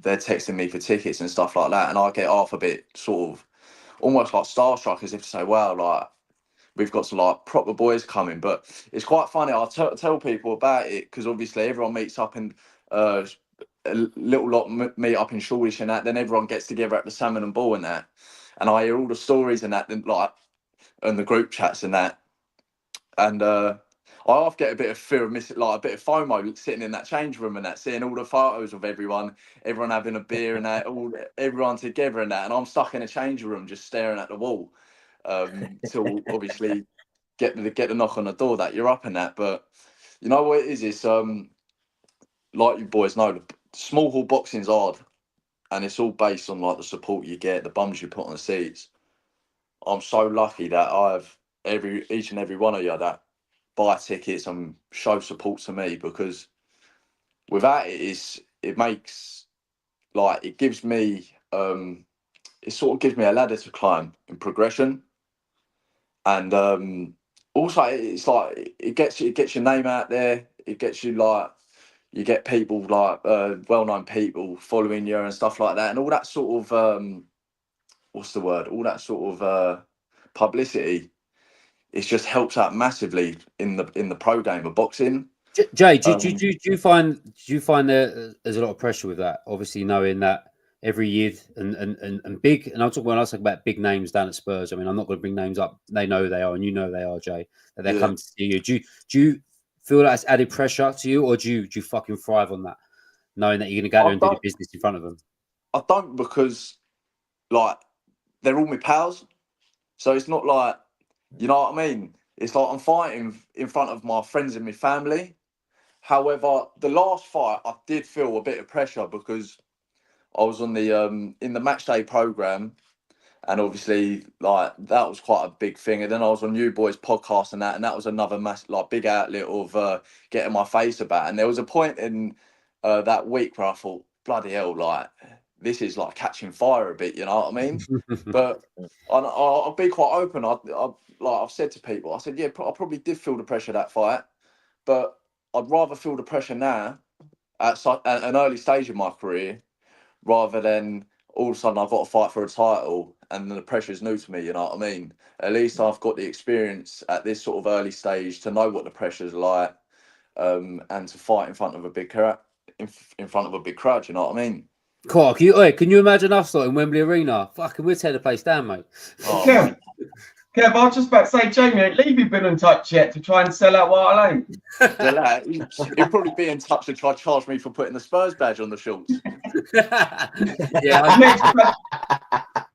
they're texting me for tickets and stuff like that, and I get half a bit sort of almost like starstruck, as if to say, "Wow, like we've got some like proper boys coming." But it's quite funny. I tell people about it because obviously everyone meets up and a little lot meet up in Shoreditch and that. Then everyone gets together at the Salmon and Ball and that, and I hear all the stories and that, and like and the group chats and that, and I often get a bit of fear of missing, like a bit of FOMO, sitting in that change room and that, seeing all the photos of everyone having a beer and that, everyone together and that, and I'm stuck in a change room just staring at the wall, till obviously get the knock on the door that you're up and that. But you know what it is? It's like you boys know, the small hall boxing's hard, and it's all based on like the support you get, the bums you put on the seats. I'm so lucky that I have each and every one of you that buy tickets and show support to me, because without it makes like it gives me it sort of gives me a ladder to climb in progression, and also it's like it gets your name out there. It gets you like you get people like well-known people following you and stuff like that, and all that sort of what's the word? All that sort of publicity. It just helps out massively in the pro game of boxing. Jay, do you find there's a lot of pressure with that? Obviously, knowing that every year and big, and when I talk about big names down at Spurs, I mean, I'm not going to bring names up. They know who they are, and you know who they are, Jay. That they're coming to see you. Do you feel that's added pressure to you, or do you fucking thrive on that, knowing that you're going to go there and do the business in front of them? I don't, because like they're all my pals, so it's not like, you know what I mean. It's like I'm fighting in front of my friends and my family. However, the last fight, I did feel a bit of pressure because I was on the in the match day program, and obviously like that was quite a big thing. And then I was on you boys podcast and that was another like big outlet of getting my face about. And there was a point in that week where I thought, bloody hell, like this is like catching fire a bit, you know what I mean? But I'll be quite open. Like I've said to people, I said, yeah, I probably did feel the pressure of that fight, but I'd rather feel the pressure now at an early stage of my career rather than all of a sudden I've got to fight for a title and the pressure is new to me, you know what I mean? At least I've got the experience at this sort of early stage to know what the pressure's like, and to fight in front of a big crowd, in front of a big crowd, you know what I mean? Cool. Can you imagine us lot in Wembley Arena? Fucking, we'd tear the place down, mate. Oh, Kev, I was just about to say, Jamie, ain't Levy been in touch yet to try and sell out White Lane? He'll probably be in touch to try to charge me for putting the Spurs badge on the shorts. Yeah.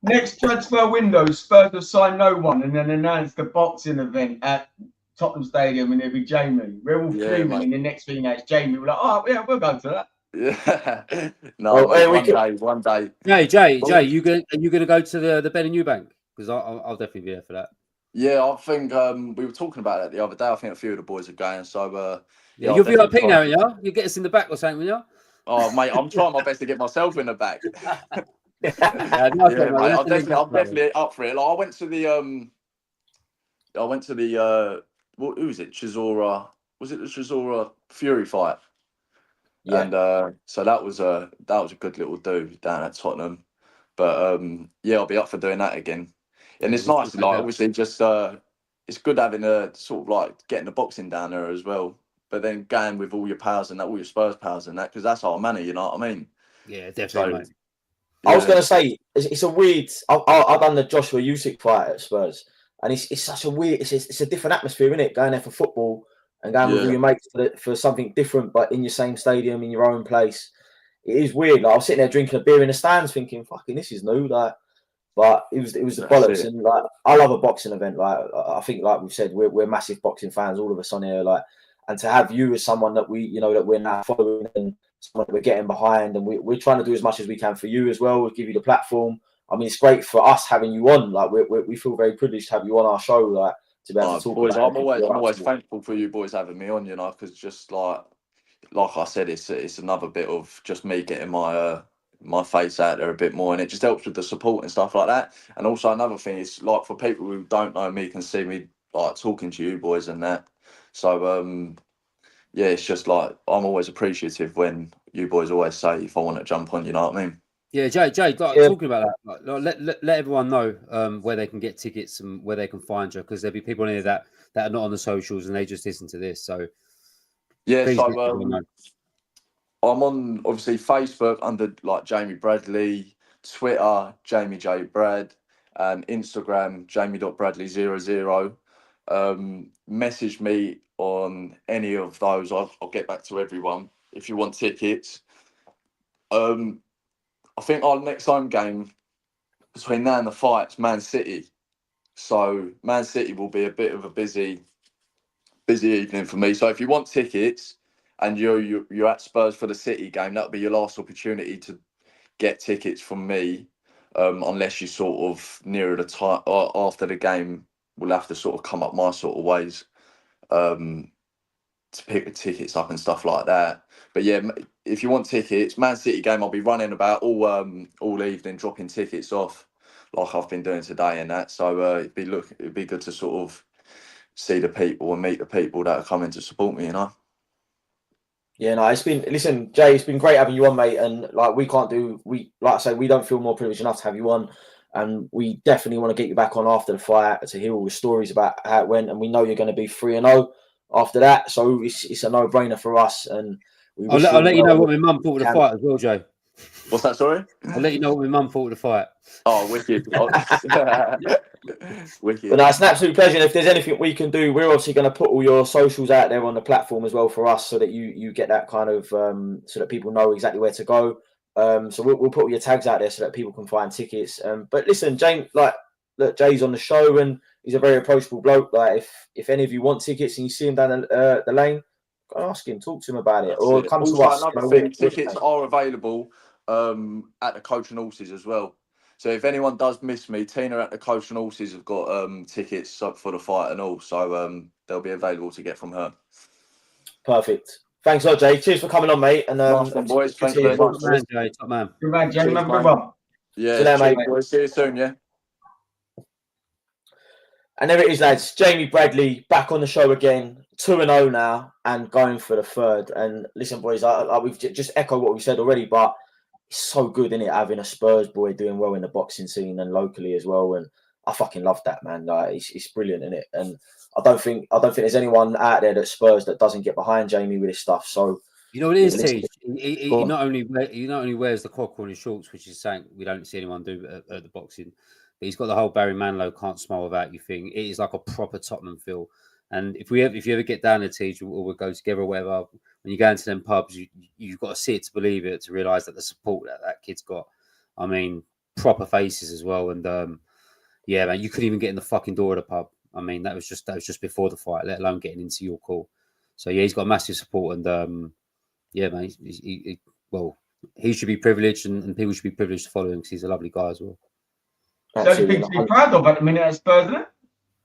Next transfer window, Spurs will sign no one and then announce the boxing event at Tottenham Stadium, and it'll be Jamie. We're all fuming, and the next thing it's Jamie. We're like, oh yeah, we'll go to that. Yeah. No, one day. Jay, are you gonna go to the Ben and Eubank? Because I'll definitely be there for that. Yeah, I think we were talking about that the other day. I think a few of the boys are going. So yeah, you'll be like Ping now, yeah? You get us in the back or something, yeah? Oh mate, I'm trying my best to get myself in the back. Mate, I'm definitely up for it. Like, I went to the who was it? Chisora. Was it the Chisora Fury fight? Yeah. And so that was a good little do down at Tottenham. But yeah, I'll be up for doing that again. And it's nice, like obviously just it's good having a sort of like getting the boxing down there as well. But then going with all your pals and that, all your Spurs pals and that, because that's our money, you know what I mean? Yeah, definitely. So, yeah. I was going to say, it's a weird. I've done the Joshua Usyk fight at Spurs, and it's such a weird. It's a different atmosphere, isn't it? Going there for football and going with all your mates for something different, but in your same stadium, in your own place. It is weird. Like, I was sitting there drinking a beer in the stands, thinking, "Fucking, this is new." Like, but it was the bollocks. And like, I love a boxing event. Like, I think, like we've said, we're massive boxing fans, all of us on here. Like, and to have you as someone that that we're now following and someone that we're getting behind, and we're trying to do as much as we can for you as well. We'll give you the platform. I mean, it's great for us having you on. Like, we feel very privileged to have you on our show. Like, to be able to talk boys, about I'm always thankful for you boys having me on. You know, because just like I said, it's another bit of just me getting my face out there a bit more, and it just helps with the support and stuff like that. And also another thing is, like, for people who don't know me, can see me like talking to you boys and that. So yeah, it's just like I'm always appreciative when you boys always say if I want to jump on, you know what I mean? Yeah, Jay, talking about that, let everyone know where they can get tickets and where they can find you, because there'll be people in here that are not on the socials and they just listen to this. So yeah, so I'm on obviously Facebook under like Jamie Bradley, Twitter Jamie J Brad, and Instagram Jamie.Bradley00. Message me on any of those. I'll get back to everyone if you want tickets. I think our next home game between now and the fight's Man City. So Man City will be a bit of a busy evening for me. So if you want tickets and you're at Spurs for the City game, that'll be your last opportunity to get tickets from me. Unless you sort of nearer the time or after the game, we'll have to sort of come up my sort of ways to pick the tickets up and stuff like that. But yeah, if you want tickets, Man City game, I'll be running about all evening, dropping tickets off like I've been doing today and that. So it'd be good to sort of see the people and meet the people that are coming to support me, you know. Yeah, no, listen, Jay, it's been great having you on, mate. And like, like I say, we don't feel more privileged enough to have you on. And we definitely want to get you back on after the fight to hear all the stories about how it went. And we know you're going to be 3-0 after that. So it's a no-brainer for us. And I'll let you know what my mum thought of the fight as well, Jay. What's that, sorry? I'll let you know what my mum thought of the fight. Oh, wicked. Wicked. But no, it's an absolute pleasure. And if there's anything we can do, we're obviously going to put all your socials out there on the platform as well for us, so that you get that kind of so that people know exactly where to go. So we'll put all your tags out there so that people can find tickets. But listen, James, look, Jay's on the show and he's a very approachable bloke. Like, if any of you want tickets and you see him down the lane, Go ask him, talk to him about it, That's or it. come Also, to us. another thing, tickets are available at the Coach and Horses as well. So if anyone does miss me, Tina at the Coach and Horses have got tickets up for the fight and all, so they'll be available to get from her. Perfect. Thanks a lot, Jay. Cheers for coming on, mate. And Nice one, boys. Thank you very much. Top man, Jay. Top man. Good man, Jamie. Cheers, Have a good mate. one. Yeah, See you later, cheers, mate. boys. See you soon, yeah. And there it is, lads. Jamie Bradley back on the show again, 2-0 now, and going for the third. And listen, boys, we've just echoed what we said already, but it's so good, isn't it, having a Spurs boy doing well in the boxing scene and locally as well. And I fucking love that, man. Like, it's brilliant, isn't it? And I don't think there's anyone out there that Spurs that doesn't get behind Jamie with this stuff. So you know what it is, listen, Tej? He not only wears the cock on his shorts, which is something we don't see anyone do at the boxing, but he's got the whole Barry Manilow can't smile without you thing. It is like a proper Tottenham feel. And if you ever get down to Tej or we go together or whatever, when you go into them pubs, you've got to see it to believe it, to realise that the support that kid's got. I mean, proper faces as well. And yeah, man, you couldn't even get in the fucking door of the pub. I mean, that was just before the fight, let alone getting into your call. So yeah, he's got massive support, and yeah, man, he should be privileged, and people should be privileged to follow him because he's a lovely guy as well. So he thinks to be proud of at the minute at Spurs, isn't it?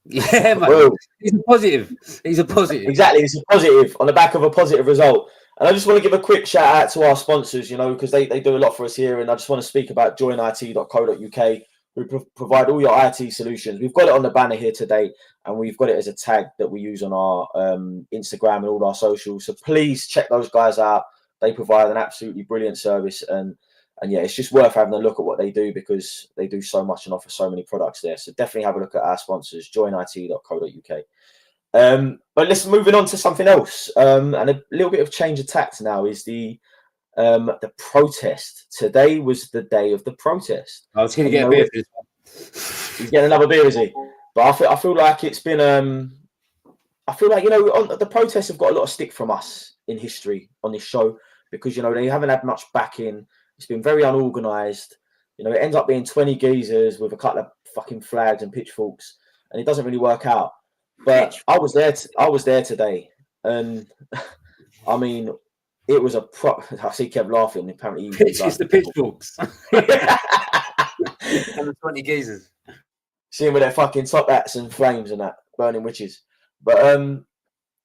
Yeah, man. Well, He's a positive. He's a positive. Exactly, it's a positive on the back of a positive result. And I just want to give a quick shout out to our sponsors, you know, because they do a lot for us here. And I just want to speak about joinit.co.uk. We provide all your IT solutions. We've got it on the banner here today, and we've got it as a tag that we use on our Instagram and all our socials. So please check those guys out. They provide an absolutely brilliant service, and yeah, it's just worth having a look at what they do because they do so much and offer so many products there. So definitely have a look at our sponsors, joinit.co.uk. But let's moving on to something else, and a little bit of change of tact now is the protest. Today was the day of the protest. I was going to get a beer for this one. He's getting another beer, is he? But I feel like it's been I feel like, you know, the protests have got a lot of stick from us in history on this show because, you know, they haven't had much backing. It's been very unorganized. You know, it ends up being 20 geezers with a couple of fucking flags and pitchforks, and it doesn't really work out. But I was there today, and I mean, it was a I see Kev laughing. Apparently, It's the pitchforks and the 20 geezers. Seeing with their fucking top hats and flames and that, burning witches. But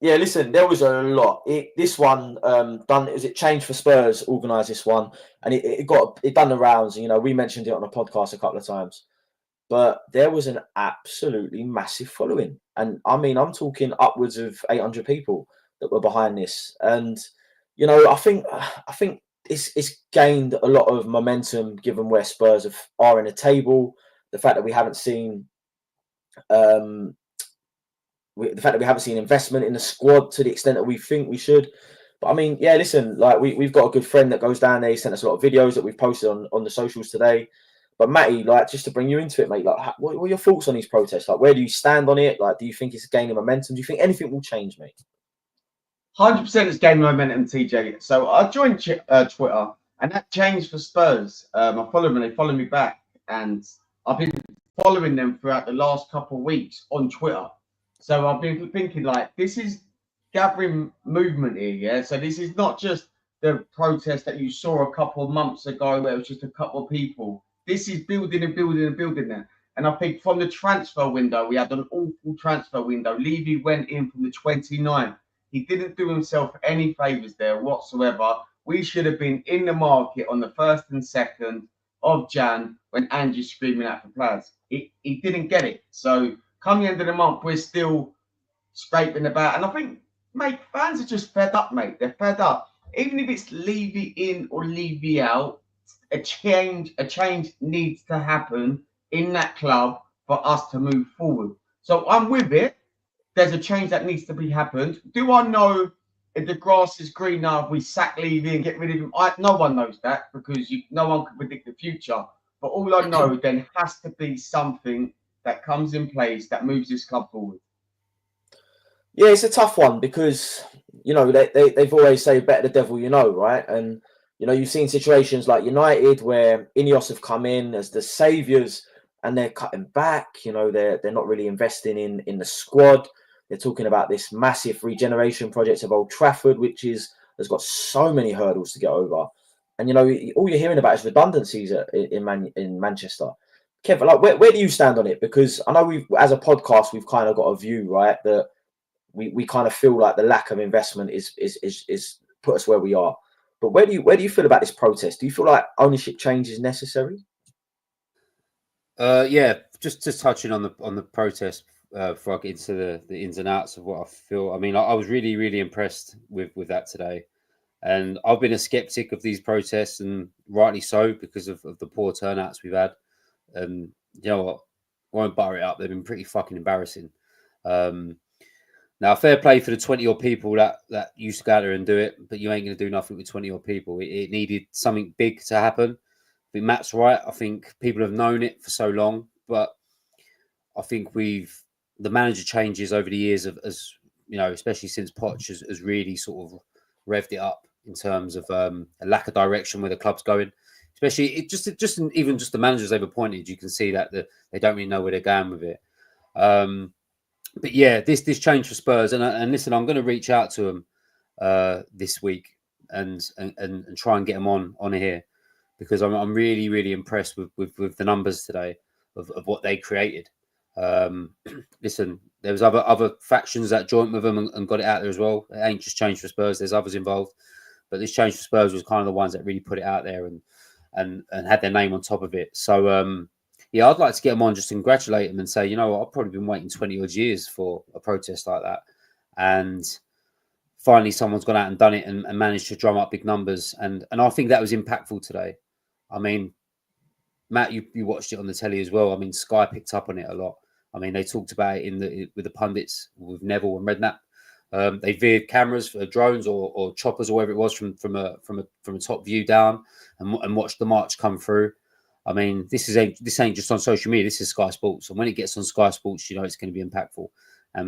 yeah, listen, there was a lot. This one it Change for Spurs organised this one, and it done the rounds. You know, we mentioned it on a podcast a couple of times. But there was an absolutely massive following. And I mean, I'm talking upwards of 800 people that were behind this. And, you know, I think it's gained a lot of momentum given where Spurs are in the table. The fact that we haven't seen investment in the squad to the extent that we think we should. But I mean, yeah, listen, like we've got a good friend that goes down there. He sent us a lot of videos that we've posted on the socials today. But Matty, like, just to bring you into it, mate, like, what are your thoughts on these protests? Like, where do you stand on it? Like, do you think it's gaining momentum? Do you think anything will change, mate? 100% it's gaining momentum, TJ. So I joined Twitter, and that changed for Spurs. I follow them, and they follow me back. And I've been following them throughout the last couple of weeks on Twitter. So I've been thinking, like, this is gathering movement here, yeah? So this is not just the protest that you saw a couple of months ago where it was just a couple of people. This is building and building and building there. And I think from the transfer window, we had an awful transfer window. Levy went in from the 29th. He didn't do himself any favours there whatsoever. We should have been in the market on the 1st and 2nd of Jan when Angie's screaming out for players. He didn't get it. So come the end of the month, we're still scraping about. And I think, mate, fans are just fed up, mate. They're fed up. Even if it's Levy in or Levy out, a change needs to happen in that club for us to move forward. So I'm with it. There's a change that needs to be happened. Do I know if the grass is green now, if we sack Levy and get rid of him? No one knows that because no one can predict the future. But all I know then has to be something that comes in place that moves this club forward. Yeah, it's a tough one because, you know, they've always say better the devil you know, right? And you know, you've seen situations like United where Ineos have come in as the saviours and they're cutting back. You know, they're not really investing in the squad. They're talking about this massive regeneration project of Old Trafford, which has got so many hurdles to get over. And, you know, all you're hearing about is redundancies in Manchester. Kev, like, where do you stand on it? Because I know as a podcast, we've kind of got a view, right, that we kind of feel like the lack of investment is put us where we are. But where do you feel about this protest? Do you feel like ownership change is necessary? Yeah, just touching on the protest before I get into the ins and outs of what I feel. I mean, I was really, really impressed with that today. And I've been a skeptic of these protests, and rightly so, because of the poor turnouts we've had. And you know what? I won't butter it up. They've been pretty fucking embarrassing. Now, fair play for the 20-odd people that used to go out there and do it, but you ain't going to do nothing with 20-odd people. It needed something big to happen. I think Matt's right. I think people have known it for so long, but I think the manager changes over the years as you know, especially since Poch has really sort of revved it up in terms of a lack of direction where the club's going. Especially even just the managers they've appointed, you can see that they don't really know where they're going with it. But yeah, this change for Spurs, and listen, I'm going to reach out to them this week and try and get them on here, because I'm really, really impressed with the numbers today of what they created. Listen, there was other factions that joined with them and got it out there as well. It ain't just change for Spurs. There's others involved, but this change for Spurs was kind of the ones that really put it out there and had their name on top of it. So yeah, I'd like to get them on, just to congratulate them and say, you know what, I've probably been waiting 20 odd years for a protest like that, and finally someone's gone out and done it and managed to drum up big numbers, and I think that was impactful today. I mean, Matt, you watched it on the telly as well. I mean, Sky picked up on it a lot. I mean, they talked about it with the pundits, with Neville and Redknapp. They veered cameras for drones or choppers or whatever it was from a top view down and watched the march come through. I mean, this ain't just on social media. This is Sky Sports, and when it gets on Sky Sports, you know it's going to be impactful.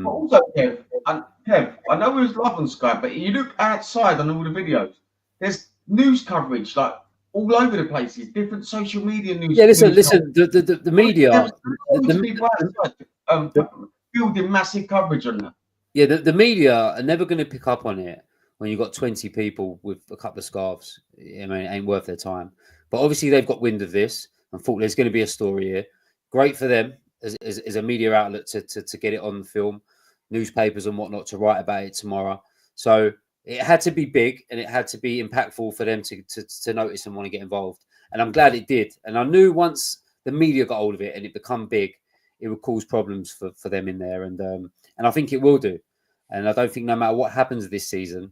Also, Kev, I know we was love on Sky, but you look outside on all the videos. There's news coverage like all over the places, different social media news. Yeah, listen. The media, people outside, building massive coverage on that. Yeah, the media are never going to pick up on it when you've got 20 people with a couple of scarves. I mean, it ain't worth their time. But obviously, they've got wind of this and thought there's going to be a story here. Great for them as a media outlet to get it on the film, newspapers and whatnot to write about it tomorrow. So it had to be big and it had to be impactful for them to notice and want to get involved. And I'm glad it did. And I knew once the media got hold of it and it become big, it would cause problems for them in there. And I think it will do. And I don't think no matter what happens this season,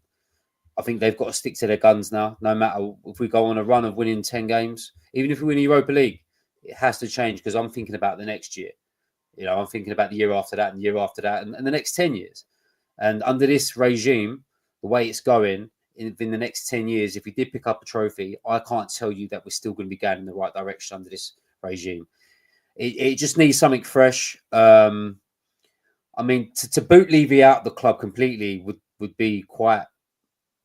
I think they've got to stick to their guns now. No matter if we go on a run of winning 10 games, even if we win the Europa League, it has to change, because I'm thinking about the next year. You know, I'm thinking about the year after that and the year after that and the next 10 years. And under this regime, the way it's going, in the next 10 years, if we did pick up a trophy, I can't tell you that we're still going to be going in the right direction under this regime. It just needs something fresh. I mean, to boot Levy out the club completely would be quite,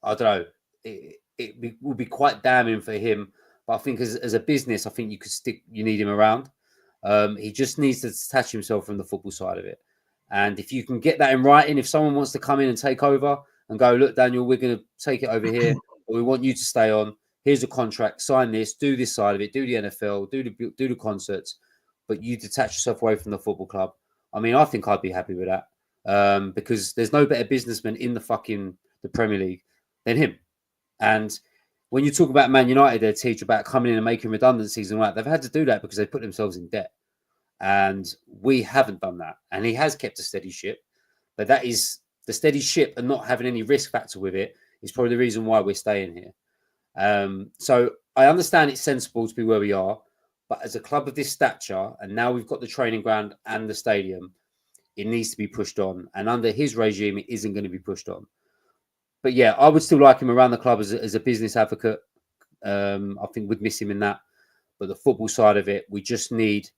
I don't know, it would be quite damning for him. But I think as a business, I think you need him around. He just needs to detach himself from the football side of it. And if you can get that in writing, if someone wants to come in and take over and go, look, Daniel, we're going to take it over here, but we want you to stay on. Here's a contract, sign this, do this side of it, do the NFL, do the concerts, but you detach yourself away from the football club. I mean, I think I'd be happy with that, because there's no better businessman in the Premier League than him. And when you talk about Man United, they teach about coming in and making redundancies and all that. They've had to do that because they put themselves in debt. And we haven't done that. And he has kept a steady ship. But that is the steady ship and not having any risk factor with it is probably the reason why we're staying here. So I understand it's sensible to be where we are. But as a club of this stature, and now we've got the training ground and the stadium, it needs to be pushed on. And under his regime, it isn't going to be pushed on. But yeah, I would still like him around the club as a business advocate. I think we'd miss him in that. But the football side of it, we just need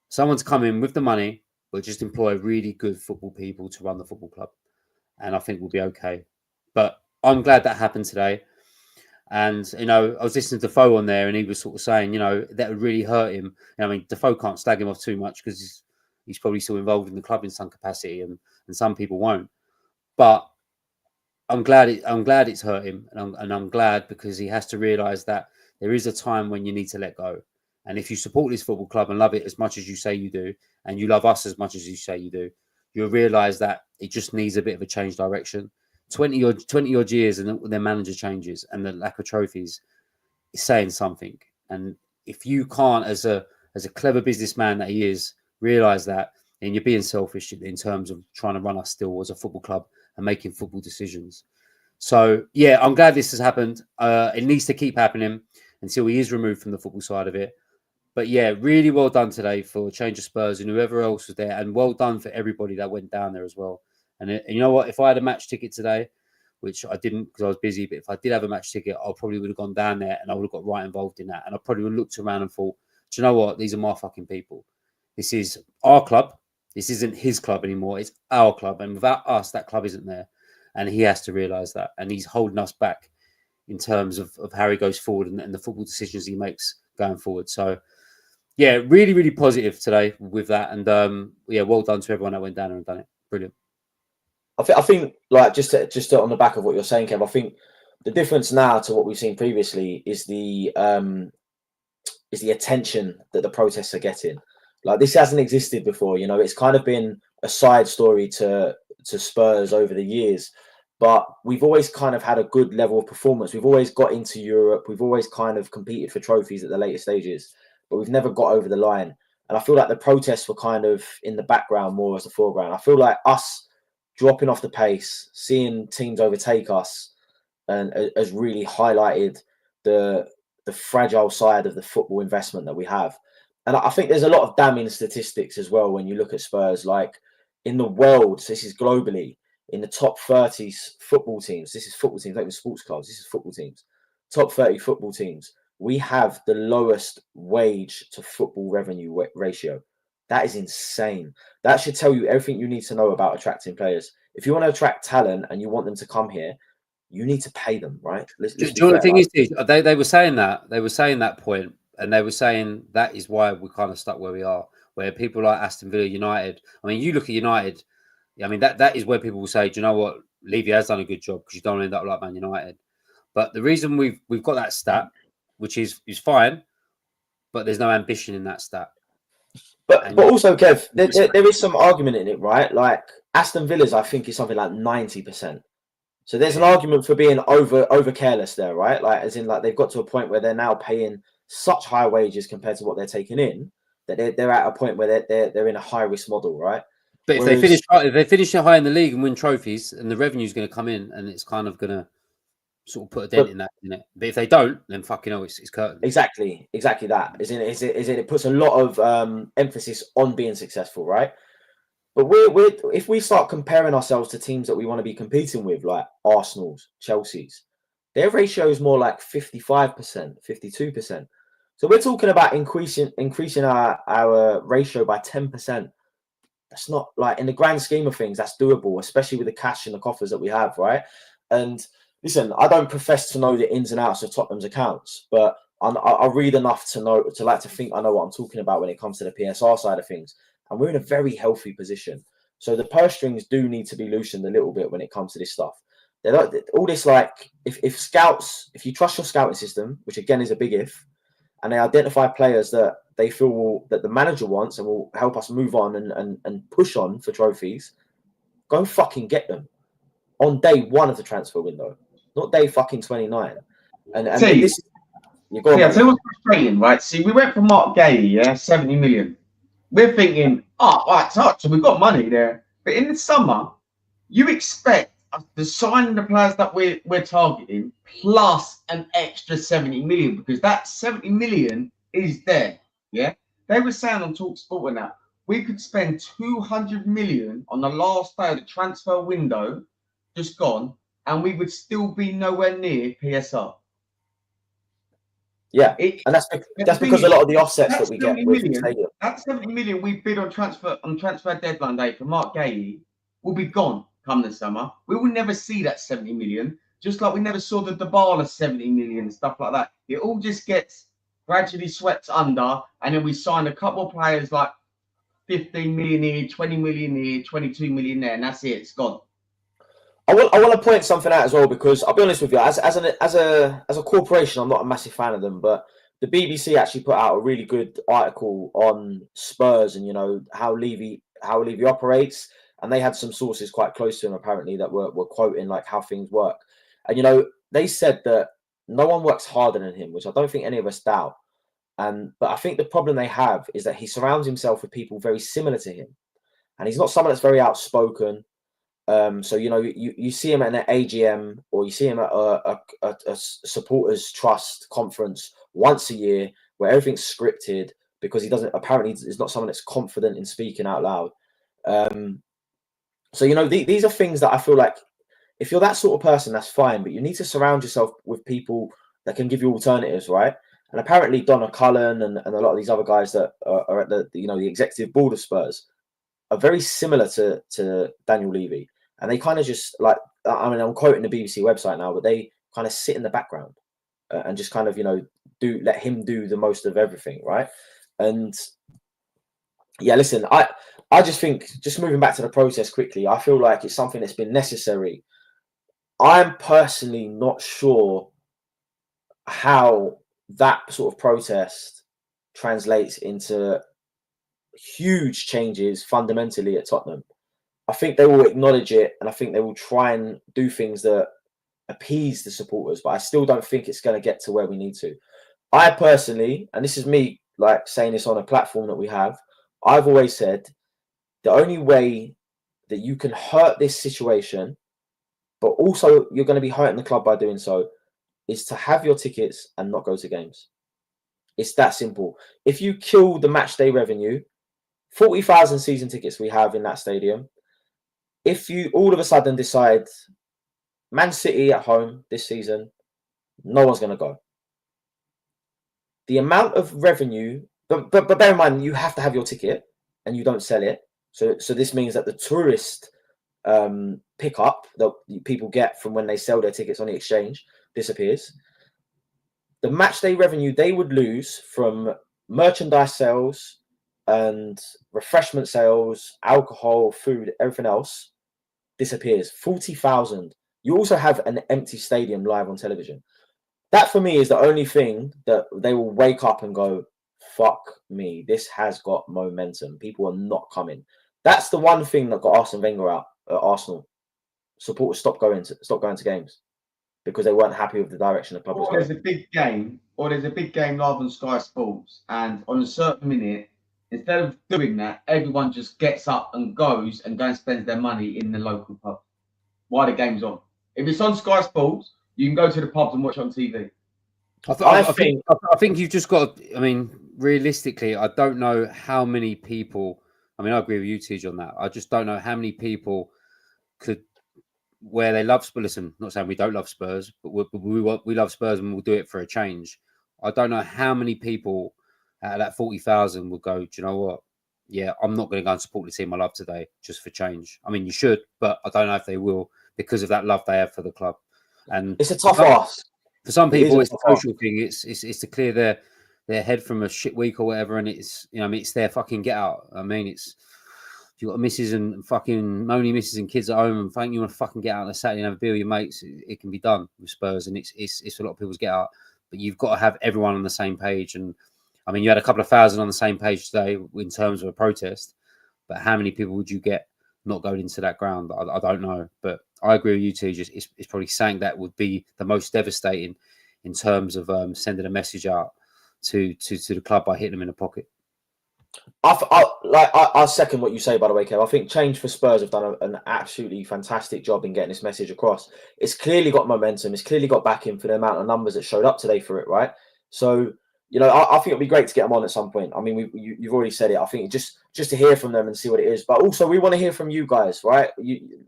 someone to come in with the money, but just employ really good football people to run the football club. And I think we'll be okay. But I'm glad that happened today. And, you know, I was listening to Defoe on there and he was sort of saying, you know, that would really hurt him. I mean, Defoe can't slag him off too much because he's probably still involved in the club in some capacity. And and some people won't. But I'm glad it's hurt him, and I'm glad because he has to realise that there is a time when you need to let go. And if you support this football club and love it as much as you say you do, and you love us as much as you say you do, you'll realise that it just needs a bit of a change direction. 20 odd years and their manager changes and the lack of trophies is saying something. And if you can't, as a clever businessman that he is, realise that, then you're being selfish in terms of trying to run us still as a football club and making football decisions. So yeah, I'm glad this has happened. It needs to keep happening until he is removed from the football side of it. But yeah, really well done today for Change of Spurs and whoever else was there, and well done for everybody that went down there as well. And you know what? If I had a match ticket today, which I didn't because I was busy, but if I did have a match ticket, I probably would have gone down there and I would have got right involved in that. And I probably would have looked around and thought, do you know what? These are my fucking people. This is our club. This isn't his club anymore. It's our club. And without us, that club isn't there. And he has to realise that. And he's holding us back in terms of how he goes forward and the football decisions he makes going forward. So, yeah, really, really positive today with that. And, yeah, well done to everyone that went down there and done it. Brilliant. I think like just on the back of what you're saying, Kev, I think the difference now to what we've seen previously is the attention that the protests are getting. Like, this hasn't existed before, you know. It's kind of been a side story to Spurs over the years, but we've always kind of had a good level of performance. We've always got into Europe. We've always kind of competed for trophies at the later stages, but we've never got over the line. And I feel like the protests were kind of in the background more as the foreground. I feel like us dropping off the pace, seeing teams overtake us, and has really highlighted the fragile side of the football investment that we have. And I think there's a lot of damning statistics as well when you look at Spurs. Like, in the world, so this is globally, in the top 30 football teams, this is football teams, not even sports clubs, this is football teams, top 30 football teams, we have the lowest wage to football revenue ratio. That is insane. That should tell you everything you need to know about attracting players. If you want to attract talent and you want them to come here, you need to pay them, right? Do you know what the thing is? They were saying that. They were saying that point, and they were saying that is why we're kind of stuck where we are, where people like Aston Villa, United. I mean, you look at United. I mean, that is where people will say, do you know what? Levy has done a good job because you don't end up like Man United. But the reason we've got that stat, which is fine, but there's no ambition in that stat. But also, Kev, there is some argument in it, right? Like, Aston Villa's, I think, is something like 90%. So there's an argument for being over careless there, right? Like, as in, like, they've got to a point where they're now paying such high wages compared to what they're taking in that they're at a point where they're in a high risk model, right? But if they finish high in the league and win trophies, and the revenue is going to come in, and it's kind of going to sort of put a dent in that, isn't it? But if they don't, then fucking hell, it's curtain. Exactly that. It puts a lot of emphasis on being successful, right? But if we start comparing ourselves to teams that we want to be competing with, like Arsenal's, Chelsea's, their ratio is more like 55%, 52%. So we're talking about increasing our ratio by 10%. That's not, like, in the grand scheme of things, that's doable, especially with the cash in the coffers that we have, right? And listen, I don't profess to know the ins and outs of Tottenham's accounts, but I read enough to think I know what I'm talking about when it comes to the PSR side of things. And we're in a very healthy position. So the purse strings do need to be loosened a little bit when it comes to this stuff. All this, like, if you trust your scouting system, which again is a big if, and they identify players that they feel that the manager wants and will help us move on and push on for trophies, go fucking get them on day one of the transfer window, not day fucking 29. And see, this, you go. Yeah, so what's frustrating, right? See, we went for Mark Gay, 70 million. We're thinking, right, so we've got money there. But in the summer, you expect us to sign the players that we're targeting plus an extra 70 million, because that 70 million is there. Yeah, they were saying on TalkSport and that we could spend 200 million on the last day of the transfer window, just gone, and we would still be nowhere near PSR. Yeah, and that's because a lot of the offsets that we get with the stadium. That 70 million we bid on transfer deadline day for Mark Gay will be gone come the summer. We will never see that 70 million, just like we never saw the Dybala 70 million and stuff like that. It all just gets gradually swept under, and then we sign a couple of players like 15 million here, 20 million here, 22 million there, and that's it. It's gone. I want to point something out as well, because I'll be honest with you, as a corporation, I'm not a massive fan of them, but the BBC actually put out a really good article on Spurs and how Levy operates, and they had some sources quite close to him apparently that were quoting like how things work, and they said that no one works harder than him, which I don't think any of us doubt, but I think the problem they have is that he surrounds himself with people very similar to him, and he's not someone that's very outspoken. So you see him at an AGM, or you see him at a supporters trust conference once a year where everything's scripted, because he doesn't, apparently is not someone that's confident in speaking out loud. So these are things that I feel like, if you're that sort of person, that's fine, but you need to surround yourself with people that can give you alternatives, right? And apparently Donna Cullen and a lot of these other guys that are at the executive board of Spurs are very similar to Daniel Levy. And they kind of just like, I'm quoting the BBC website now, but they kind of sit in the background and just kind of, let him do the most of everything, right? And yeah, listen, I just think, just moving back to the protest quickly, I feel like it's something that's been necessary. I'm personally not sure how that sort of protest translates into huge changes fundamentally at Tottenham. I think they will acknowledge it, and I think they will try and do things that appease the supporters, but I still don't think it's going to get to where we need to. I personally, and this is me like saying this on a platform that we have, I've always said the only way that you can hurt this situation, but also you're going to be hurting the club by doing so, is to have your tickets and not go to games. It's that simple. If you kill the match day revenue, 40,000 season tickets we have in that stadium, if you all of a sudden decide Man City at home this season, no one's going to go. The amount of revenue, but bear in mind, you have to have your ticket and you don't sell it. So this means that the tourist pickup that people get from when they sell their tickets on the exchange disappears. The match day revenue they would lose from merchandise sales and refreshment sales, alcohol, food, everything else disappears. 40,000. You also have an empty stadium live on television. That for me is the only thing that they will wake up and go, fuck me, this has got momentum. People are not coming. That's the one thing that got Arsene Wenger out at Arsenal. Supporters stopped going to games because they weren't happy with the direction the club was going. There's a big game live on Sky Sports, and on a certain minute, instead of doing that, everyone just gets up and goes and spends their money in the local pub while the game's on. If it's on Sky Sports, you can go to the pubs and watch on TV. I think you've just got. I mean, realistically, I don't know how many people. I mean, I agree with you, Tej, on that. I just don't know how many people could, where they love Spurs. Listen, not saying we don't love Spurs, but we love Spurs and we'll do it for a change. I don't know how many people out of that 40,000 will go, do you know what? Yeah, I'm not going to go and support the team I love today just for change. I mean, you should, but I don't know if they will because of that love they have for the club. And it's a tough ask. For some people, it's a social thing. It's to clear their head from a shit week or whatever, and it's it's their fucking get out. I mean, it's if you've got missus and fucking moany missus and kids at home and think you want to fucking get out on a Saturday and have a beer with your mates, it can be done with Spurs, and it's a lot of people's get out. But you've got to have everyone on the same page. And I mean, you had a couple of thousand on the same page today in terms of a protest, but how many people would you get not going into that ground? I don't know, but I agree with you too. Just it's probably saying that would be the most devastating in terms of sending a message out to the club by hitting them in the pocket. I second what you say, by the way, Kev. I think Change for Spurs have done an absolutely fantastic job in getting this message across. It's clearly got momentum. It's clearly got backing for the amount of numbers that showed up today for it, right? So, I think it'd be great to get them on at some point. I mean, you've already said it. I think just to hear from them and see what it is. But also, we want to hear from you guys, right?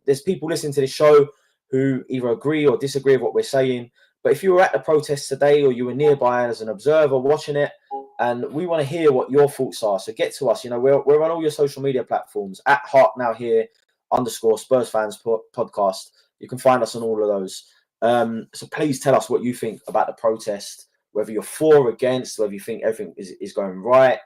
There's people listening to this show who either agree or disagree with what we're saying. But if you were at the protest today or you were nearby as an observer watching it, and we want to hear what your thoughts are, so get to us. We're on all your social media platforms at @HeartNowHere _ Spurs Fans Podcast. You can find us on all of those. So please tell us what you think about the protest, whether you're for or against, whether you think everything is going right.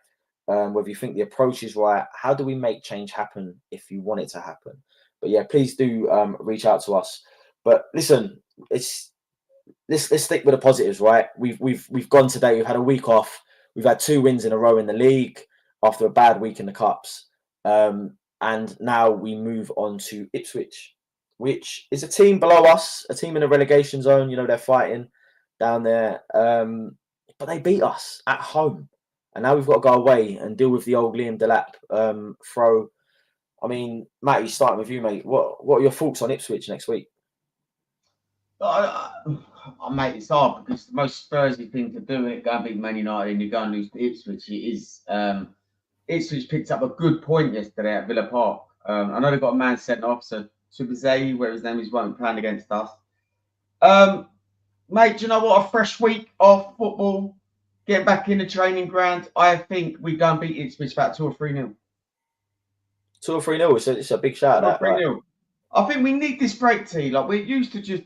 whether you think the approach is right. How do we make change happen if you want it to happen? But yeah, please do reach out to us. But listen, let's stick with the positives, right? We've gone today. We've had a week off. We've had 2 wins in a row in the league after a bad week in the cups, and now we move on to Ipswich, which is a team below us, a team in the relegation zone. You know, they're fighting down there, but they beat us at home, and now we've got to go away and deal with the old Liam Delap throw. I mean, Matty, starting with you, mate. What are your thoughts on Ipswich next week? Mate, it's hard because the most Spursy thing to do it, go and beat Man United and you go and lose to Ipswich. It is Ipswich picked up a good point yesterday at Villa Park. I know they've got a man sent off, so Subazay, where his name is, won't be playing against us. Mate, do you know what? A fresh week of football, get back in the training ground. I think we go and beat Ipswich about 2 or 3-0. 2 or 3-0. It's a big shout out. 3-0. I think we need this break, T. Like, we're used to just,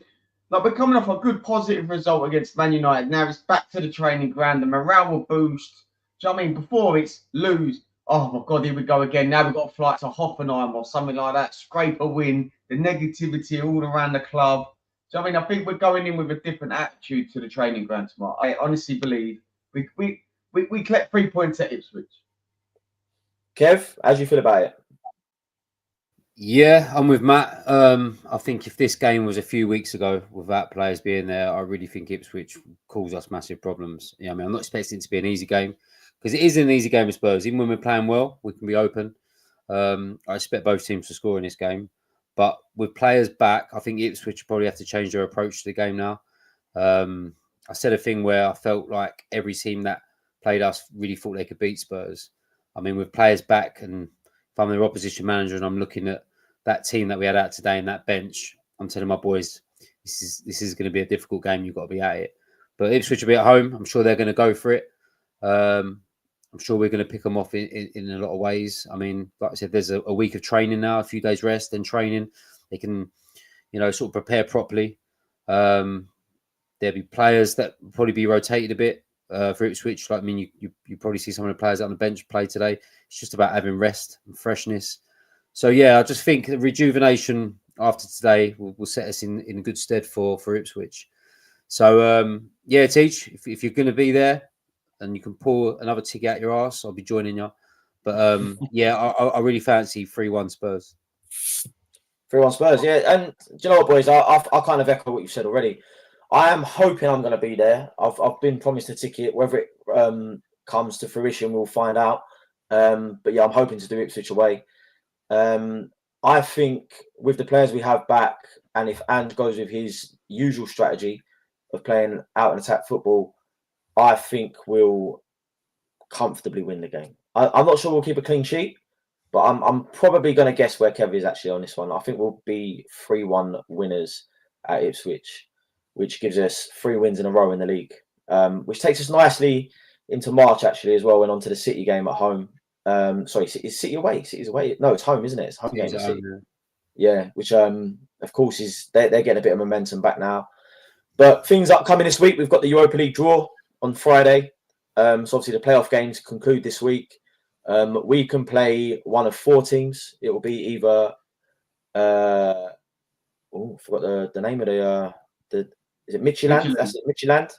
like, we're coming off a good positive result against Man United. Now it's back to the training ground. The morale will boost. Do you know what I mean? Before it's lose. Oh my God, here we go again. Now we've got a flight to Hoffenheim or something like that. Scrape a win. The negativity all around the club. Do you know what I mean? I think we're going in with a different attitude to the training ground tomorrow. I honestly believe we collect 3 points at Ipswich. Kev, how do you feel about it? Yeah, I'm with Matt. I think if this game was a few weeks ago without players being there, I really think Ipswich cause us massive problems. Yeah, I mean, I'm not expecting it to be an easy game because it is an easy game, I suppose. Even when we're playing well, we can be open. I expect both teams to score in this game. But with players back, I think Ipswich probably have to change their approach to the game now. I said a thing where I felt like every team that played us really thought they could beat Spurs. I mean, with players back, and if I'm their opposition manager and I'm looking at that team that we had out today and that bench, I'm telling my boys, this is going to be a difficult game. You've got to be at it. But Ipswich will be at home. I'm sure they're going to go for it. I'm sure we're going to pick them off in a lot of ways. I mean, like I said, there's a week of training now, a few days rest, then training. They can, sort of prepare properly. There'll be players that will probably be rotated a bit for Ipswich. Like, I mean, you probably see some of the players on the bench play today. It's just about having rest and freshness. So, yeah, I just think the rejuvenation after today will set us in good stead for Ipswich. So, yeah, Teach, if you're going to be there and you can pull another ticket out your arse, I'll be joining you. But, yeah, I really fancy 3-1 Spurs. 3-1 Spurs, yeah. And do you know what, boys? I kind of echo what you said already. I am hoping I'm going to be there. I've been promised a ticket. Whether it comes to fruition, we'll find out. But, yeah, I'm hoping to do Ipswich away. I think with the players we have back, and if And goes with his usual strategy of playing out and attack football, I think we'll comfortably win the game. I'm not sure we'll keep a clean sheet, but I'm probably going to guess where Kev is actually on this one. I think we'll be 3-1 winners at Ipswich, which gives us 3 wins in a row in the league, which takes us nicely into March actually as well, and onto the City game at home. Sorry, is City away? City's away. No, it's home, isn't it? It's home game. City. Yeah, which of course is they're getting a bit of momentum back now. But things upcoming this week, we've got the Europa League draw on Friday. So obviously the playoff games conclude this week. We can play one of 4 teams. It will be either I forgot the name of the is it Midtjylland? That's it, Midtjylland.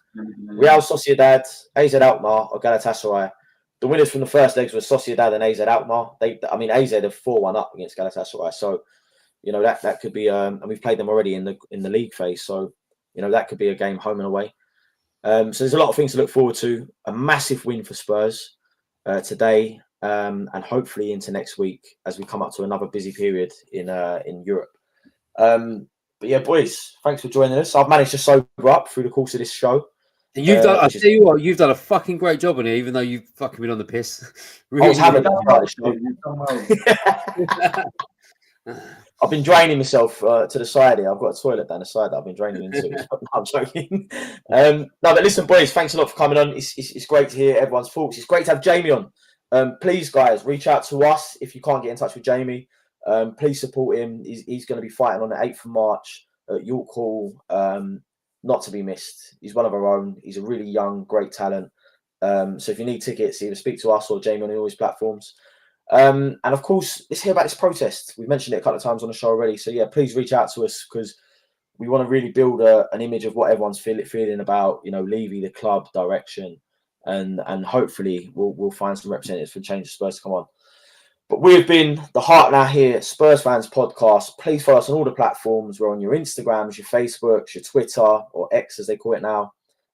Real Sociedad, AZ Alkmaar, or Galatasaray. The winners from the first legs were Sociedad and AZ Alkmaar. AZ have 4-1 up against Galatasaray. So, that could be and we've played them already in the league phase. So, that could be a game home and away. So there's a lot of things to look forward to. A massive win for Spurs today, and hopefully into next week as we come up to another busy period in Europe. But yeah, boys, thanks for joining us. I've managed to sober up through the course of this show. And you've done. I tell you what, you've done a fucking great job on it, even though you've fucking been on the piss. Really, I was having I've been draining myself to the side here. I've got a toilet down the side that I've been draining into. No, I'm joking. No, but listen, boys, thanks a lot for coming on. It's great to hear everyone's thoughts. It's great to have Jamie on. Please, guys, reach out to us if you can't get in touch with Jamie. Please support him. He's going to be fighting on the 8th of March at York Hall. Not to be missed. He's one of our own. He's a really young, great talent. So if you need tickets, either speak to us or Jamie on all his platforms. And of course, let's hear about this protest. We've mentioned it a couple of times on the show already. So yeah, please reach out to us because we want to really build an image of what everyone's feeling about, Levy, the club direction, and hopefully we'll find some representatives for Change the Spurs to come on. But we've been the Heart Now Here Spurs Fans podcast. Please follow us on all the platforms. We're on your Instagrams, your Facebooks, your Twitter, or X as they call it now.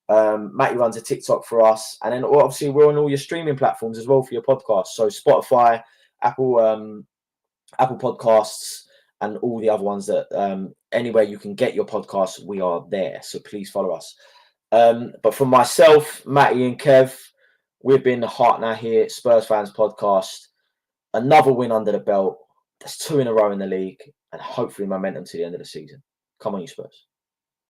Matty runs a TikTok for us. And then obviously we're on all your streaming platforms as well for your podcast. So Spotify, Apple Podcasts, and all the other ones that anywhere you can get your podcasts, we are there. So please follow us. But for myself, Matty and Kev, we've been the Heart Now Here Spurs Fans podcast. Another win under the belt. That's 2 in a row in the league, and hopefully momentum to the end of the season. Come on, you Spurs.